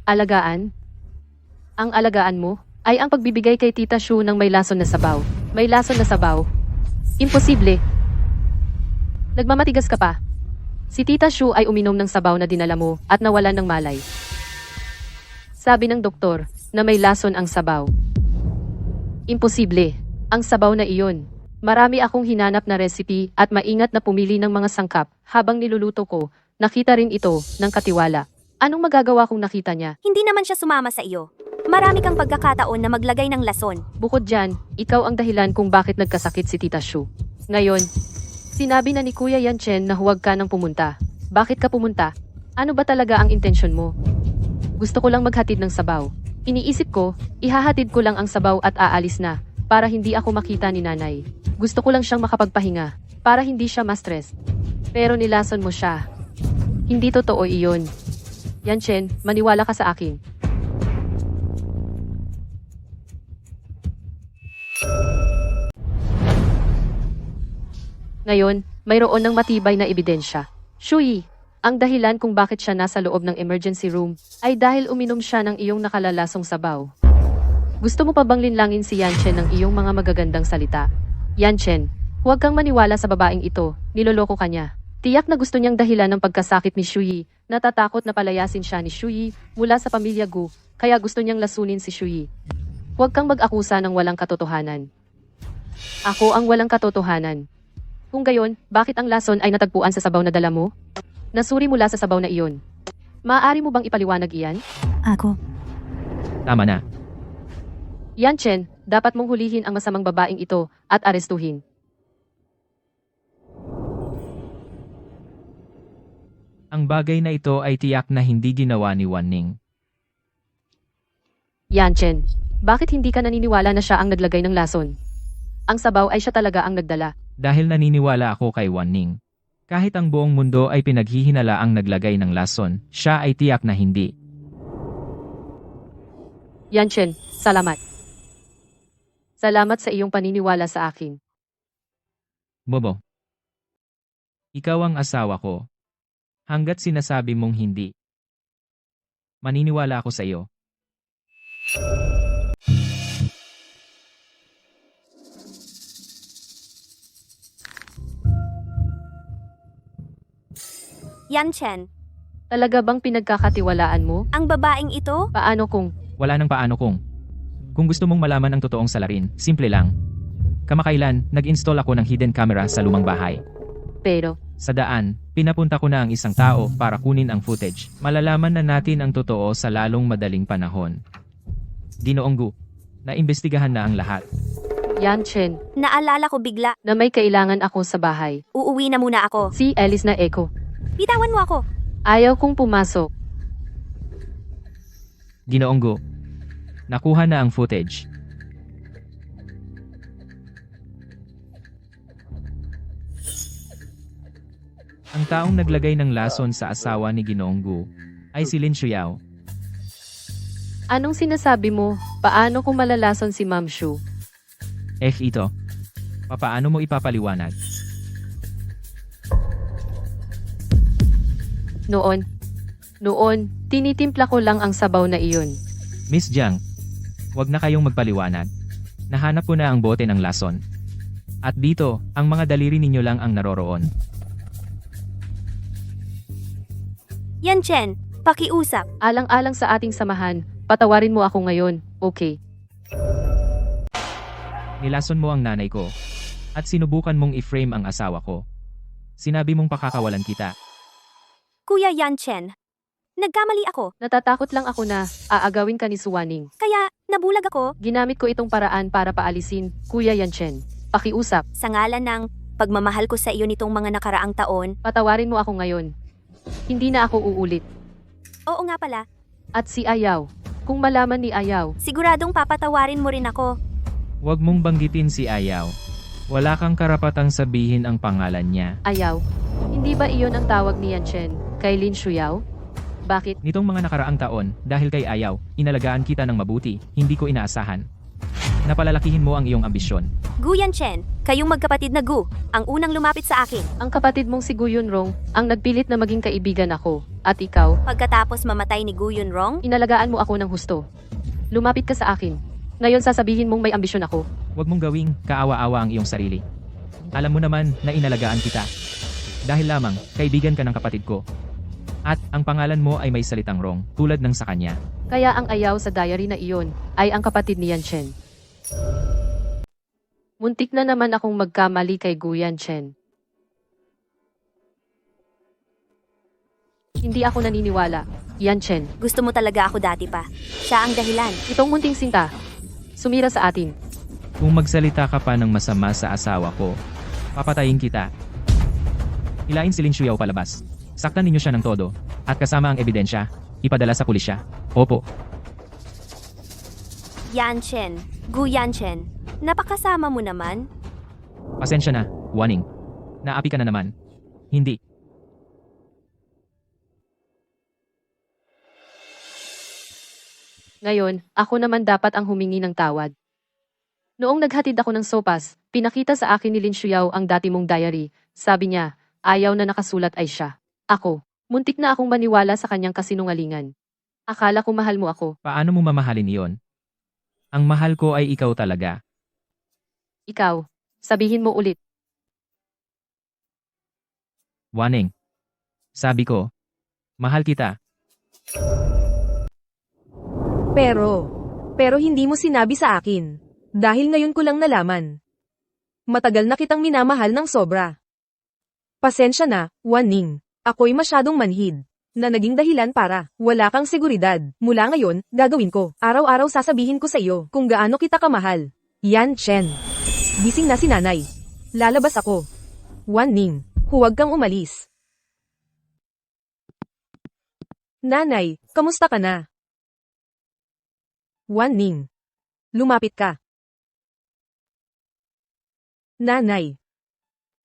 Alagaan? Ang alagaan mo ay ang pagbibigay kay Tita Shu ng may lason na sabaw. May lason na sabaw? Imposible. Nagmamatigas ka pa. Si Tita Shu ay uminom ng sabaw na dinala mo at nawalan ng malay. Sabi ng doktor na may lason ang sabaw. Imposible. Ang sabaw na iyon. Marami akong hinanap na recipe at maingat na pumili ng mga sangkap habang niluluto ko. Nakita rin ito ng katiwala. Anong magagawa kung nakita niya? Hindi naman siya sumama sa iyo. Marami kang pagkakataon na maglagay ng lason. Bukod dyan, ikaw ang dahilan kung bakit nagkasakit si Tita Shu. Ngayon, sinabi na ni Kuya Yanchen na huwag ka nang pumunta. Bakit ka pumunta? Ano ba talaga ang intensyon mo? Gusto ko lang maghatid ng sabaw. Iniisip ko, ihahatid ko lang ang sabaw at aalis na, para hindi ako makita ni nanay. Gusto ko lang siyang makapagpahinga, para hindi siya ma-stress. Pero nilason mo siya. Hindi totoo iyon. Yanchen, maniwala ka sa akin. Ngayon, mayroon ng matibay na ebidensya. Shui, ang dahilan kung bakit siya nasa loob ng emergency room ay dahil uminom siya ng iyong nakalalasong sabaw. Gusto mo pa bang linlangin si Yanchen ng iyong mga magagandang salita? Yanchen, huwag kang maniwala sa babaeng ito, niloloko ka niya. Tiyak na gusto niyang dahilan ng pagkasakit ni Shuyi, natatakot na palayasin siya ni Shuyi mula sa pamilya Gu, kaya gusto niyang lasunin si Shuyi. Huwag kang mag-akusa ng walang katotohanan. Ako ang walang katotohanan. Kung gayon, bakit ang lason ay natagpuan sa sabaw na dala mo? Nasuri mula sa sabaw na iyon. Maaari mo bang ipaliwanag iyan? Ako, Tama na. Yanchen, dapat mong hulihin ang masamang babaeng ito at arestuhin. Ang bagay na ito ay tiyak na hindi ginawa ni Wanning. Yanchen, bakit hindi ka naniniwala na siya ang naglagay ng lason? Ang sabaw ay siya talaga ang nagdala. Dahil naniniwala ako kay Wanning. Kahit ang buong mundo ay pinaghihinala ang naglagay ng lason, siya ay tiyak na hindi. Yanchen, salamat. Salamat sa iyong paniniwala sa akin. Bobo. Ikaw ang asawa ko. Hanggat sinasabi mong hindi. Maniniwala ako sa iyo. Yanchen, Talaga bang pinagkakatiwalaan mo? ang babaeng ito? Paano kung... Wala nang paano kung. Kung gusto mong malaman ang totoong salarin, simple lang. Kamakailan, nag-install ako ng hidden camera sa lumang bahay. Pero, Sa daan, pinapunta ko na ang isang tao para kunin ang footage. Malalaman na natin ang totoo sa lalong madaling panahon. Ginoong Gu, naimbestigahan na ang lahat. Yanchen, Naalala ko bigla. na may kailangan ako sa bahay. Uuwi na muna ako. Si Alice na Echo. Bitawan mo ako. Ayaw kong pumasok. Ginoong Gu, nakuha na ang footage. Ang taong naglagay ng lason sa asawa ni Ginoong Gu ay si Lin Shuyao. Anong sinasabi mo? Paano kung malalason si Ma'am Shu? Ito. Papaano mo ipapaliwanag? Noon, tinitimpla ko lang ang sabaw na iyon. Miss Jiang, wag na kayong magpaliwanag. Nahanap ko na ang bote ng lason. At dito, ang mga daliri ninyo lang ang naroroon. Yanchen, pakiusap. Alang-alang sa ating samahan, patawarin mo ako ngayon, okay? Nilason mo ang nanay ko. At sinubukan mong i-frame ang asawa ko. Sinabi mong pakakawalan kita. Kuya Yanchen, nagkamali ako. Natatakot lang ako na aagawin ka ni Suwaning. Kaya, nabulag ako. Ginamit ko itong paraan para paalisin, Kuya Yanchen. Pakiusap, Sa ngalan ng pagmamahal ko sa iyo nitong mga nakaraang taon. patawarin mo ako ngayon. Hindi na ako uulit. Oo nga pala, At si Ayaw. Kung malaman ni Ayaw, siguradong papatawarin mo rin ako. Huwag mong banggitin si Ayaw. Wala kang karapatang sabihin ang pangalan niya. Ayaw. Hindi ba iyon ang tawag ni Yanchen kay Lin Shuyao? Bakit? Nitong mga nakaraang taon, dahil kay Ayaw, inalagaan kita ng mabuti, hindi ko inaasahan. Napalalakihin mo ang iyong ambisyon. Gu Yanchen, kayong magkapatid na Gu, ang unang lumapit sa akin. Ang kapatid mong si Gu Yunrong ang nagpilit na maging kaibigan ako. At ikaw, Pagkatapos mamatay ni Gu Yunrong, inalagaan mo ako ng husto. Lumapit ka sa akin. Ngayon sasabihin mong may ambisyon ako. Huwag mong gawing kaawa-awa ang iyong sarili. Alam mo naman na inalagaan kita. Dahil lamang, kaibigan ka ng kapatid ko. At ang pangalan mo ay may salitang wrong, tulad ng sa kanya. Kaya ang Ayaw sa diary na iyon ay ang kapatid ni Yanchen. Muntik na naman akong magkamali kay Gu Yanchen. Hindi ako naniniwala. Yanchen, gusto mo talaga ako dati pa. Siya ang dahilan. itong munting sinta. Sumira sa atin. Kung magsalita ka pa ng masama sa asawa ko, papatayin kita. Hilain si Lin Shuyao palabas. Saktan ninyo siya ng todo. At kasama ang ebidensya, ipadala sa pulisya. Opo. Yanchen, Gu Yanchen, napakasama mo naman. Pasensya na, Waning. Naapi ka na naman. Hindi. Ngayon, ako naman dapat ang humingi ng tawad. Noong naghatid ako ng sopas, pinakita sa akin ni Lin Shuyao ang dati mong diary. Sabi niya, ayaw na nakasulat ay siya. Ako, muntik na akong maniwala sa kanyang kasinungalingan. Akala ko mahal mo ako. Paano mo mamahalin iyon? Ang mahal ko ay ikaw talaga. Ikaw, sabihin mo ulit. Waning. Sabi ko, mahal kita. Pero hindi mo sinabi sa akin. Dahil ngayon ko lang nalaman. Matagal na kitang minamahal ng sobra. Pasensya na, Waning. Ako'y masyadong manhid. Na naging dahilan para wala kang seguridad. Mula ngayon, gagawin ko. Araw-araw sasabihin ko sa iyo kung gaano kita kamahal. Yan Chen. Gising na si nanay. Lalabas ako. Waning, huwag kang umalis. Nanay, kamusta ka na? Waning, lumapit ka. Nanay,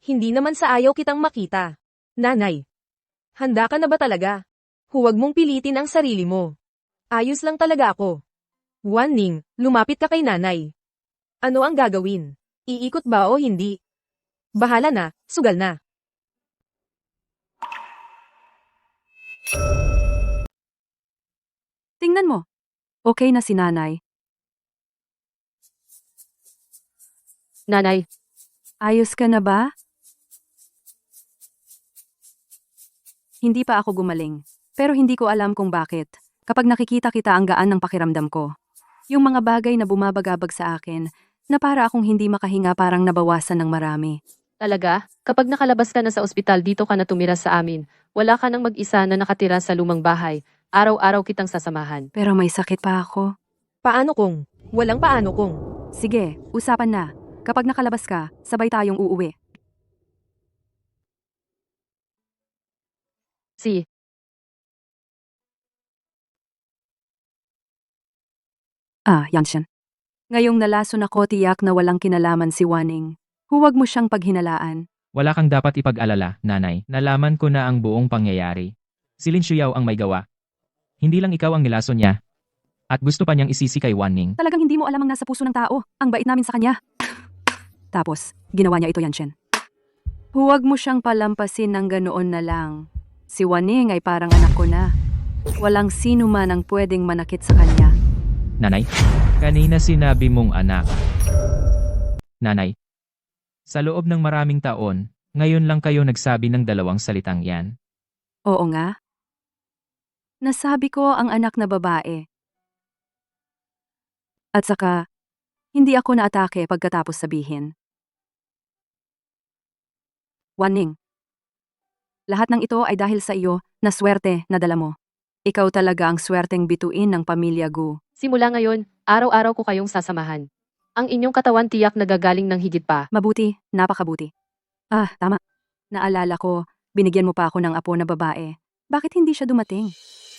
hindi naman sa ayaw kitang makita. Nanay, handa ka na ba talaga? Huwag mong pilitin ang sarili mo. Ayos lang talaga ako. Waning, lumapit ka kay nanay. Ano ang gagawin? Iikot ba o hindi? Bahala na, sugal na. Tingnan mo. Okay na si nanay. Nanay, Ayos ka na ba? Hindi pa ako gumaling. Pero hindi ko alam kung bakit. Kapag nakikita kita ang gaan ng pakiramdam ko. Yung mga bagay na bumabagabag sa akin, na para akong hindi makahinga parang nabawasan ng marami. talaga? Kapag nakalabas ka na sa ospital dito ka na tumira sa amin, wala ka nang mag-isa na nakatira sa lumang bahay. Araw-araw kitang sasamahan. Pero may sakit pa ako. Paano kung? Walang paano kung. Sige, usapan na. Kapag nakalabas ka, sabay tayong uuwi. Si, Yanchen. Ngayong nalason ako tiyak na walang kinalaman si Waning. Huwag mo siyang paghinalaan. Wala kang dapat ipag-alala, nanay. Nalaman ko na ang buong pangyayari. Si Lin Shuyao ang may gawa. Hindi lang ikaw ang nilason niya. At gusto pa niyang isisi kay Wanning. Talagang hindi mo alam ang nasa puso ng tao. Ang bait namin sa kanya. Tapos, ginawa niya ito, Yanchen. Huwag mo siyang palampasin ng ganoon na lang. Si Waning ay parang anak ko na. Walang sino man ang pwedeng manakit sa kanya. Nanay, kanina sinabi mong anak. Nanay, sa loob ng maraming taon, ngayon lang kayo nagsabi ng dalawang salitang yan. Oo nga. Nasabi ko ang anak na babae. At saka, hindi ako naatake pagkatapos sabihin. Waning. Lahat ng ito ay dahil sa iyo na swerte na dala mo. Ikaw talaga ang swerteng bituin ng pamilya Gu. Simula ngayon, araw-araw ko kayong sasamahan. Ang inyong katawan tiyak nagagaling ng higit pa. Mabuti, napakabuti. Tama. Naalala ko, binigyan mo pa ako ng apo na babae. Bakit hindi siya dumating?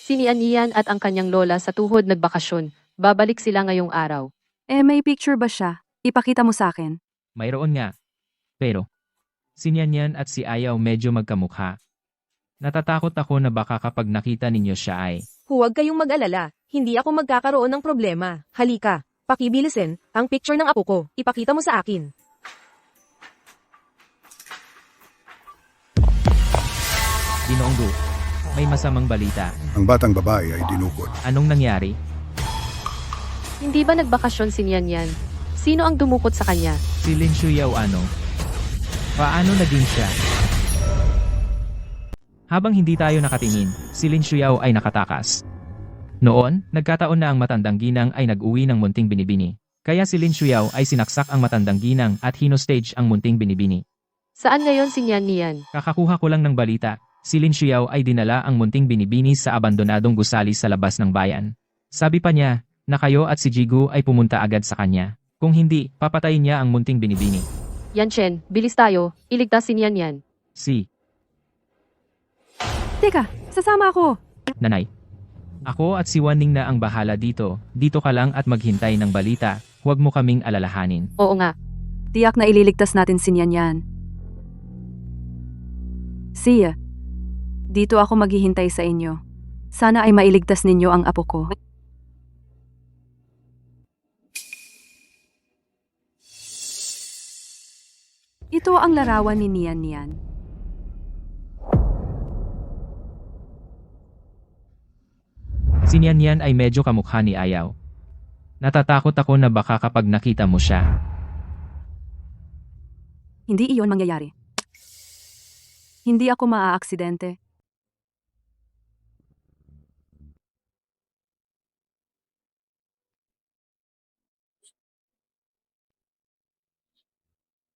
Si Nian at ang kanyang lola sa tuhod nagbakasyon. Babalik sila ngayong araw. May picture ba siya? Ipakita mo sa akin. Mayroon nga. Pero, si Nian at si Ayaw medyo magkamukha. Natatakot ako na baka kapag nakita ninyo siya ay... Huwag kayong mag-alala, hindi ako magkakaroon ng problema. Halika, pakibilisin, ang picture ng apo ko, ipakita mo sa akin. Ginoong Gu, may masamang balita. Ang batang babae ay dinukot. Anong nangyari? Hindi ba nagbakasyon si Nian? Sino ang dumukot sa kanya? Si Lin Shuyaw ano? Paano naging siya? Habang hindi tayo nakatingin, si Lin Shuyaw ay nakatakas. Noon, nagkataon na ang matandang ginang ay nag-uwi ng munting binibini. Kaya si Lin Shuyaw ay sinaksak ang matandang ginang at hinostage ang munting binibini. Saan ngayon si Nian? Kakakuha ko lang ng balita, si Lin Shuyaw ay dinala ang munting binibini sa abandonadong gusali sa labas ng bayan. Sabi pa niya, na kayo at si Jigu ay pumunta agad sa kanya. Kung hindi, papatayin niya ang munting binibini. Yanchen, bilis tayo, iligtas si Nian. Si, Teka, sasama ako. Nanay. Ako at si Wanning na ang bahala dito. Dito ka lang at maghintay ng balita. Huwag mo kaming alalahanin. Oo nga. Tiyak na ililigtas natin si Nian. Siya, dito ako maghihintay sa inyo. Sana ay mailigtas ninyo ang apo ko. Ito ang larawan ni Nian. Si Nian ay medyo kamukha ni Ayaw. Natatakot ako na baka kapag nakita mo siya. Hindi iyon mangyayari. Hindi ako maaaksidente.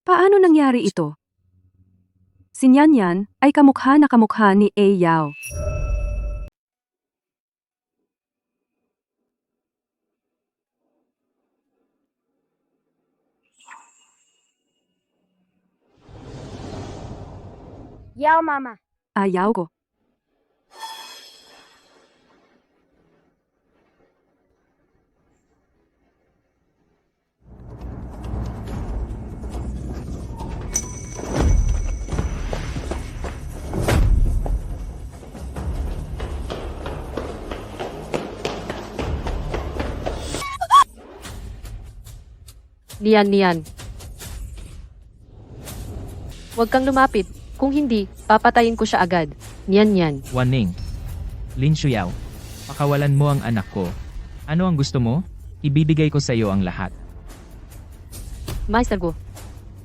Paano nangyari ito? Si Nian ay kamukha na kamukha ni Yao. Yao, mama. Ayaw ko. Nian. Huwag kang lumapit. Kung hindi, papatayin ko siya agad. Nian. Wanning. Lin Shuyaw. Pakawalan mo ang anak ko. Ano ang gusto mo? Ibibigay ko sa iyo ang lahat. Master Gu,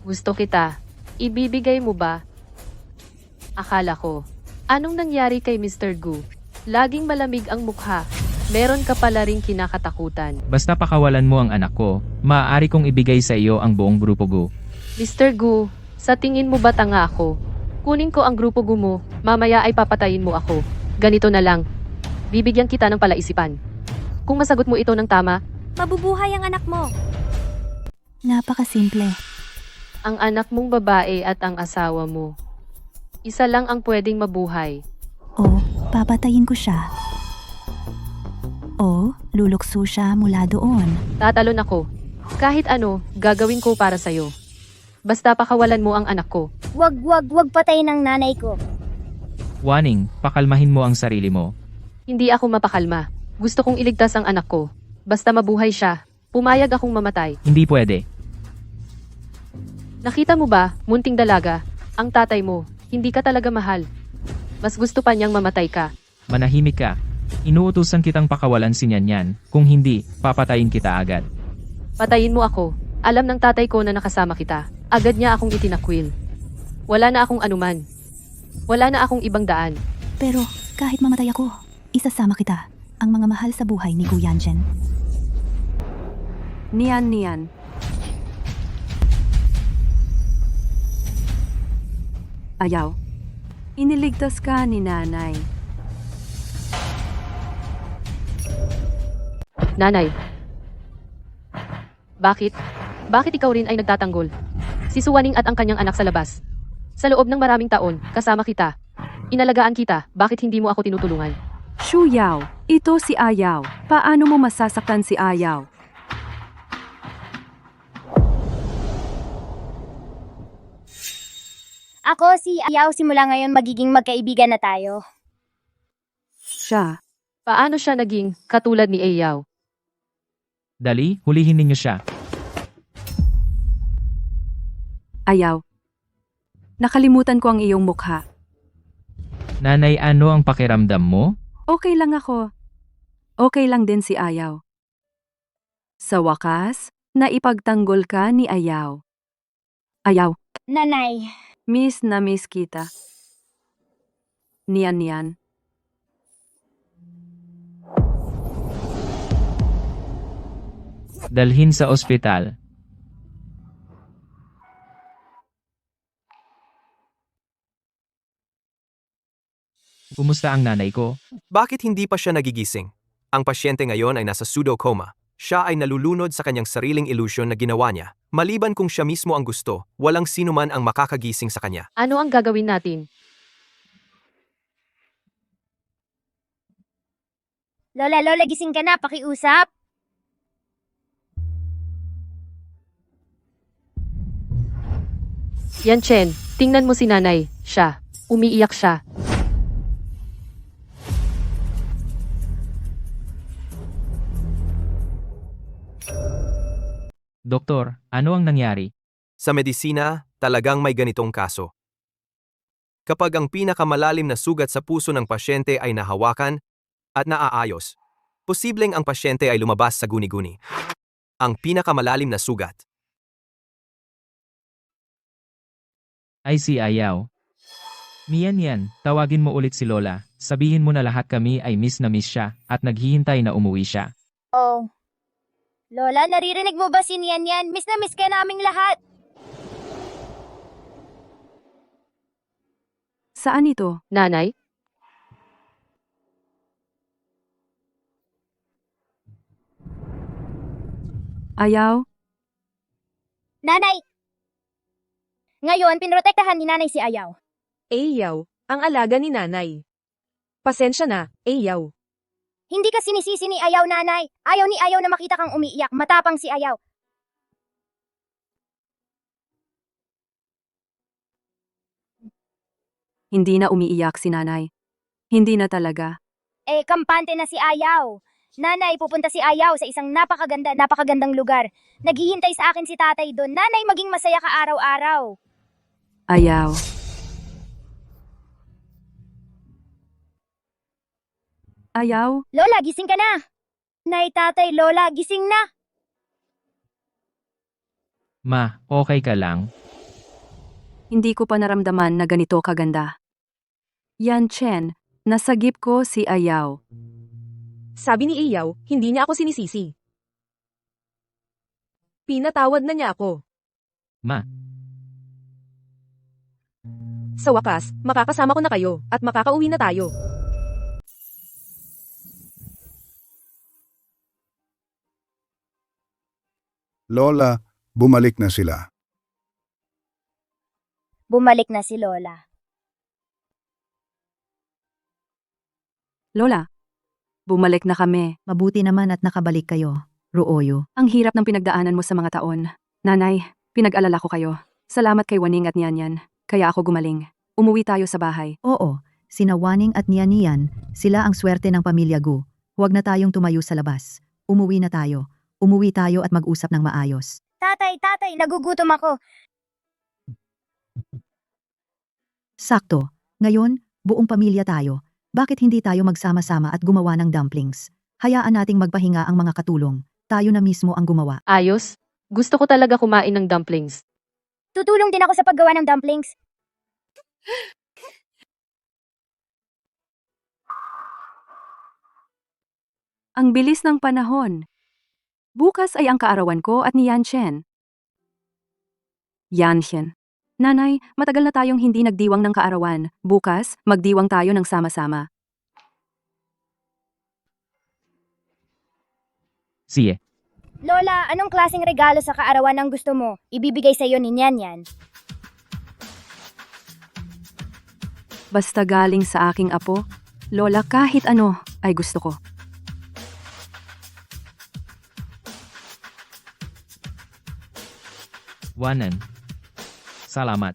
gusto kita. Ibibigay mo ba? Akala ko. Anong nangyari kay Mr. Gu? Laging malamig ang mukha. Meron ka pala ring kinakatakutan. Basta pakawalan mo ang anak ko, maaari kong ibigay sa iyo ang buong grupo Gu. Mr. Gu, sa tingin mo ba tanga ako? Kunin ko ang grupo Gu mo, mamaya ay papatayin mo ako. Ganito na lang. Bibigyan kita ng palaisipan. Kung masagot mo ito ng tama, Mabubuhay ang anak mo. Napakasimple. ang anak mong babae at ang asawa mo. Isa lang ang pwedeng mabuhay. O, papatayin ko siya. O, lulukso siya mula doon. Tatalon ako. Kahit ano, gagawin ko para sa'yo. Basta pakawalan mo ang anak ko. Wag patayin ang nanay ko. Wanning, pakalmahin mo ang sarili mo. Hindi ako mapakalma. Gusto kong iligtas ang anak ko. Basta mabuhay siya. Pumayag akong mamatay. Hindi pwede. Nakita mo ba, munting dalaga, ang tatay mo, hindi ka talaga mahal. Mas gusto pa niyang mamatay ka. Manahimik ka. Inuutusan kitang pakawalan si Nyanyan. Kung hindi, papatayin kita agad. Patayin mo ako. Alam ng tatay ko na nakasama kita. Agad niya akong itinakwil. Wala na akong anuman. Wala na akong ibang daan. Pero kahit mamatay ako, isasama kita. Ang mga mahal sa buhay ni Gu Yanchen. Niyan. Ayaw. Iniligtas ka ni nanay. Nanay. Bakit? Bakit ikaw rin ay nagtatanggol? Si Suwaning at ang kanyang anak sa labas. Sa loob ng maraming taon, kasama kita. Inalagaan kita, bakit hindi mo ako tinutulungan? Shu Yao, ito si Ayaw. Paano mo masasaktan si Ayaw? Ako si Ayaw, simula ngayon magiging magkaibigan na tayo. Siya. Paano siya naging katulad ni Ayaw? Dali, hulihin ninyo siya. Ayaw. Nakalimutan ko ang iyong mukha. Nanay, ano ang pakiramdam mo? Okay lang ako. Okay lang din si Ayaw. Sa wakas, naipagtanggol ka ni Ayaw. Ayaw, Nanay, miss na miss kita. Niyan. Dalhin sa ospital. Kumusta ang nanay ko? Bakit hindi pa siya nagigising? Ang pasyente ngayon ay nasa pseudo-coma. Siya ay nalulunod sa kanyang sariling ilusyon na ginawa niya. Maliban kung siya mismo ang gusto, walang sino man ang makakagising sa kanya. Ano ang gagawin natin? Lola, gising ka na, pakiusap. Yan Chen, tingnan mo si nanay. Siya. Umiiyak siya. Doktor, ano ang nangyari? Sa medisina, talagang may ganitong kaso. Kapag ang pinakamalalim na sugat sa puso ng pasyente ay nahawakan at naaayos, posibleng ang pasyente ay lumabas sa guni-guni. Ang pinakamalalim na sugat. Ay si Ayaw. Niyan, tawagin mo ulit si Lola. Sabihin mo na lahat kami ay miss na miss siya at naghihintay na umuwi siya. Oh. Lola, naririnig mo ba si Nian? Miss na miss ka naming lahat. Saan ito? Nanay? Ayaw? Nanay! Ngayon, pinrotektahan ni nanay si Ayaw. Ayaw, ang alaga ni nanay. Pasensya na, Ayaw. Hindi ka sinisisi ni Ayaw, nanay. Ayaw ni Ayaw na makita kang umiiyak. Matapang si Ayaw. Hindi na umiiyak si nanay. Hindi na talaga. Kampante na si Ayaw. Nanay, pupunta si Ayaw sa isang napakagandang lugar. Naghihintay sa akin si tatay doon. Nanay, maging masaya ka araw-araw. Ayaw. Ayaw? Lola, gising ka na. Nay, tatay, Lola, gising na. Ma, okay ka lang? Hindi ko pa naramdaman na ganito kaganda. Yan Chen, nasagip ko si Ayaw. Sabi ni Ayaw, hindi niya ako sinisisi. Pinatawad na niya ako. Ma, Sa wakas, makakasama ko na kayo, at makakauwi na tayo. Lola, bumalik na sila. Bumalik na si Lola. Lola, bumalik na kami. Mabuti naman at nakabalik kayo, Ruoyo. Ang hirap ng pinagdaanan mo sa mga taon. Nanay, pinag-alala ko kayo. Salamat kay Waning at Nianyan. Kaya ako gumaling. Umuwi tayo sa bahay. Oo, sina Waning at Nianian, sila ang swerte ng pamilya Gu. Huwag na tayong tumayo sa labas. Umuwi na tayo. Umuwi tayo at mag-usap ng maayos. Tatay, nagugutom ako. Sakto. Ngayon, buong pamilya tayo. Bakit hindi tayo magsama-sama at gumawa ng dumplings? Hayaan nating magpahinga ang mga katulong. Tayo na mismo ang gumawa. Ayos? Gusto ko talaga kumain ng dumplings. Tutulong din ako sa paggawa ng dumplings. Ang bilis ng panahon. Bukas ay ang kaarawan ko at ni Yanchen. Yanchen. Nanay, matagal na tayong hindi nagdiwang ng kaarawan. Bukas, magdiwang tayo ng sama-sama. Sige. Lola, anong klaseng regalo sa kaarawan ang gusto mo? Ibibigay sa iyo ni Nyan. Basta galing sa aking apo, Lola, kahit ano ay gusto ko. Wanan. Salamat.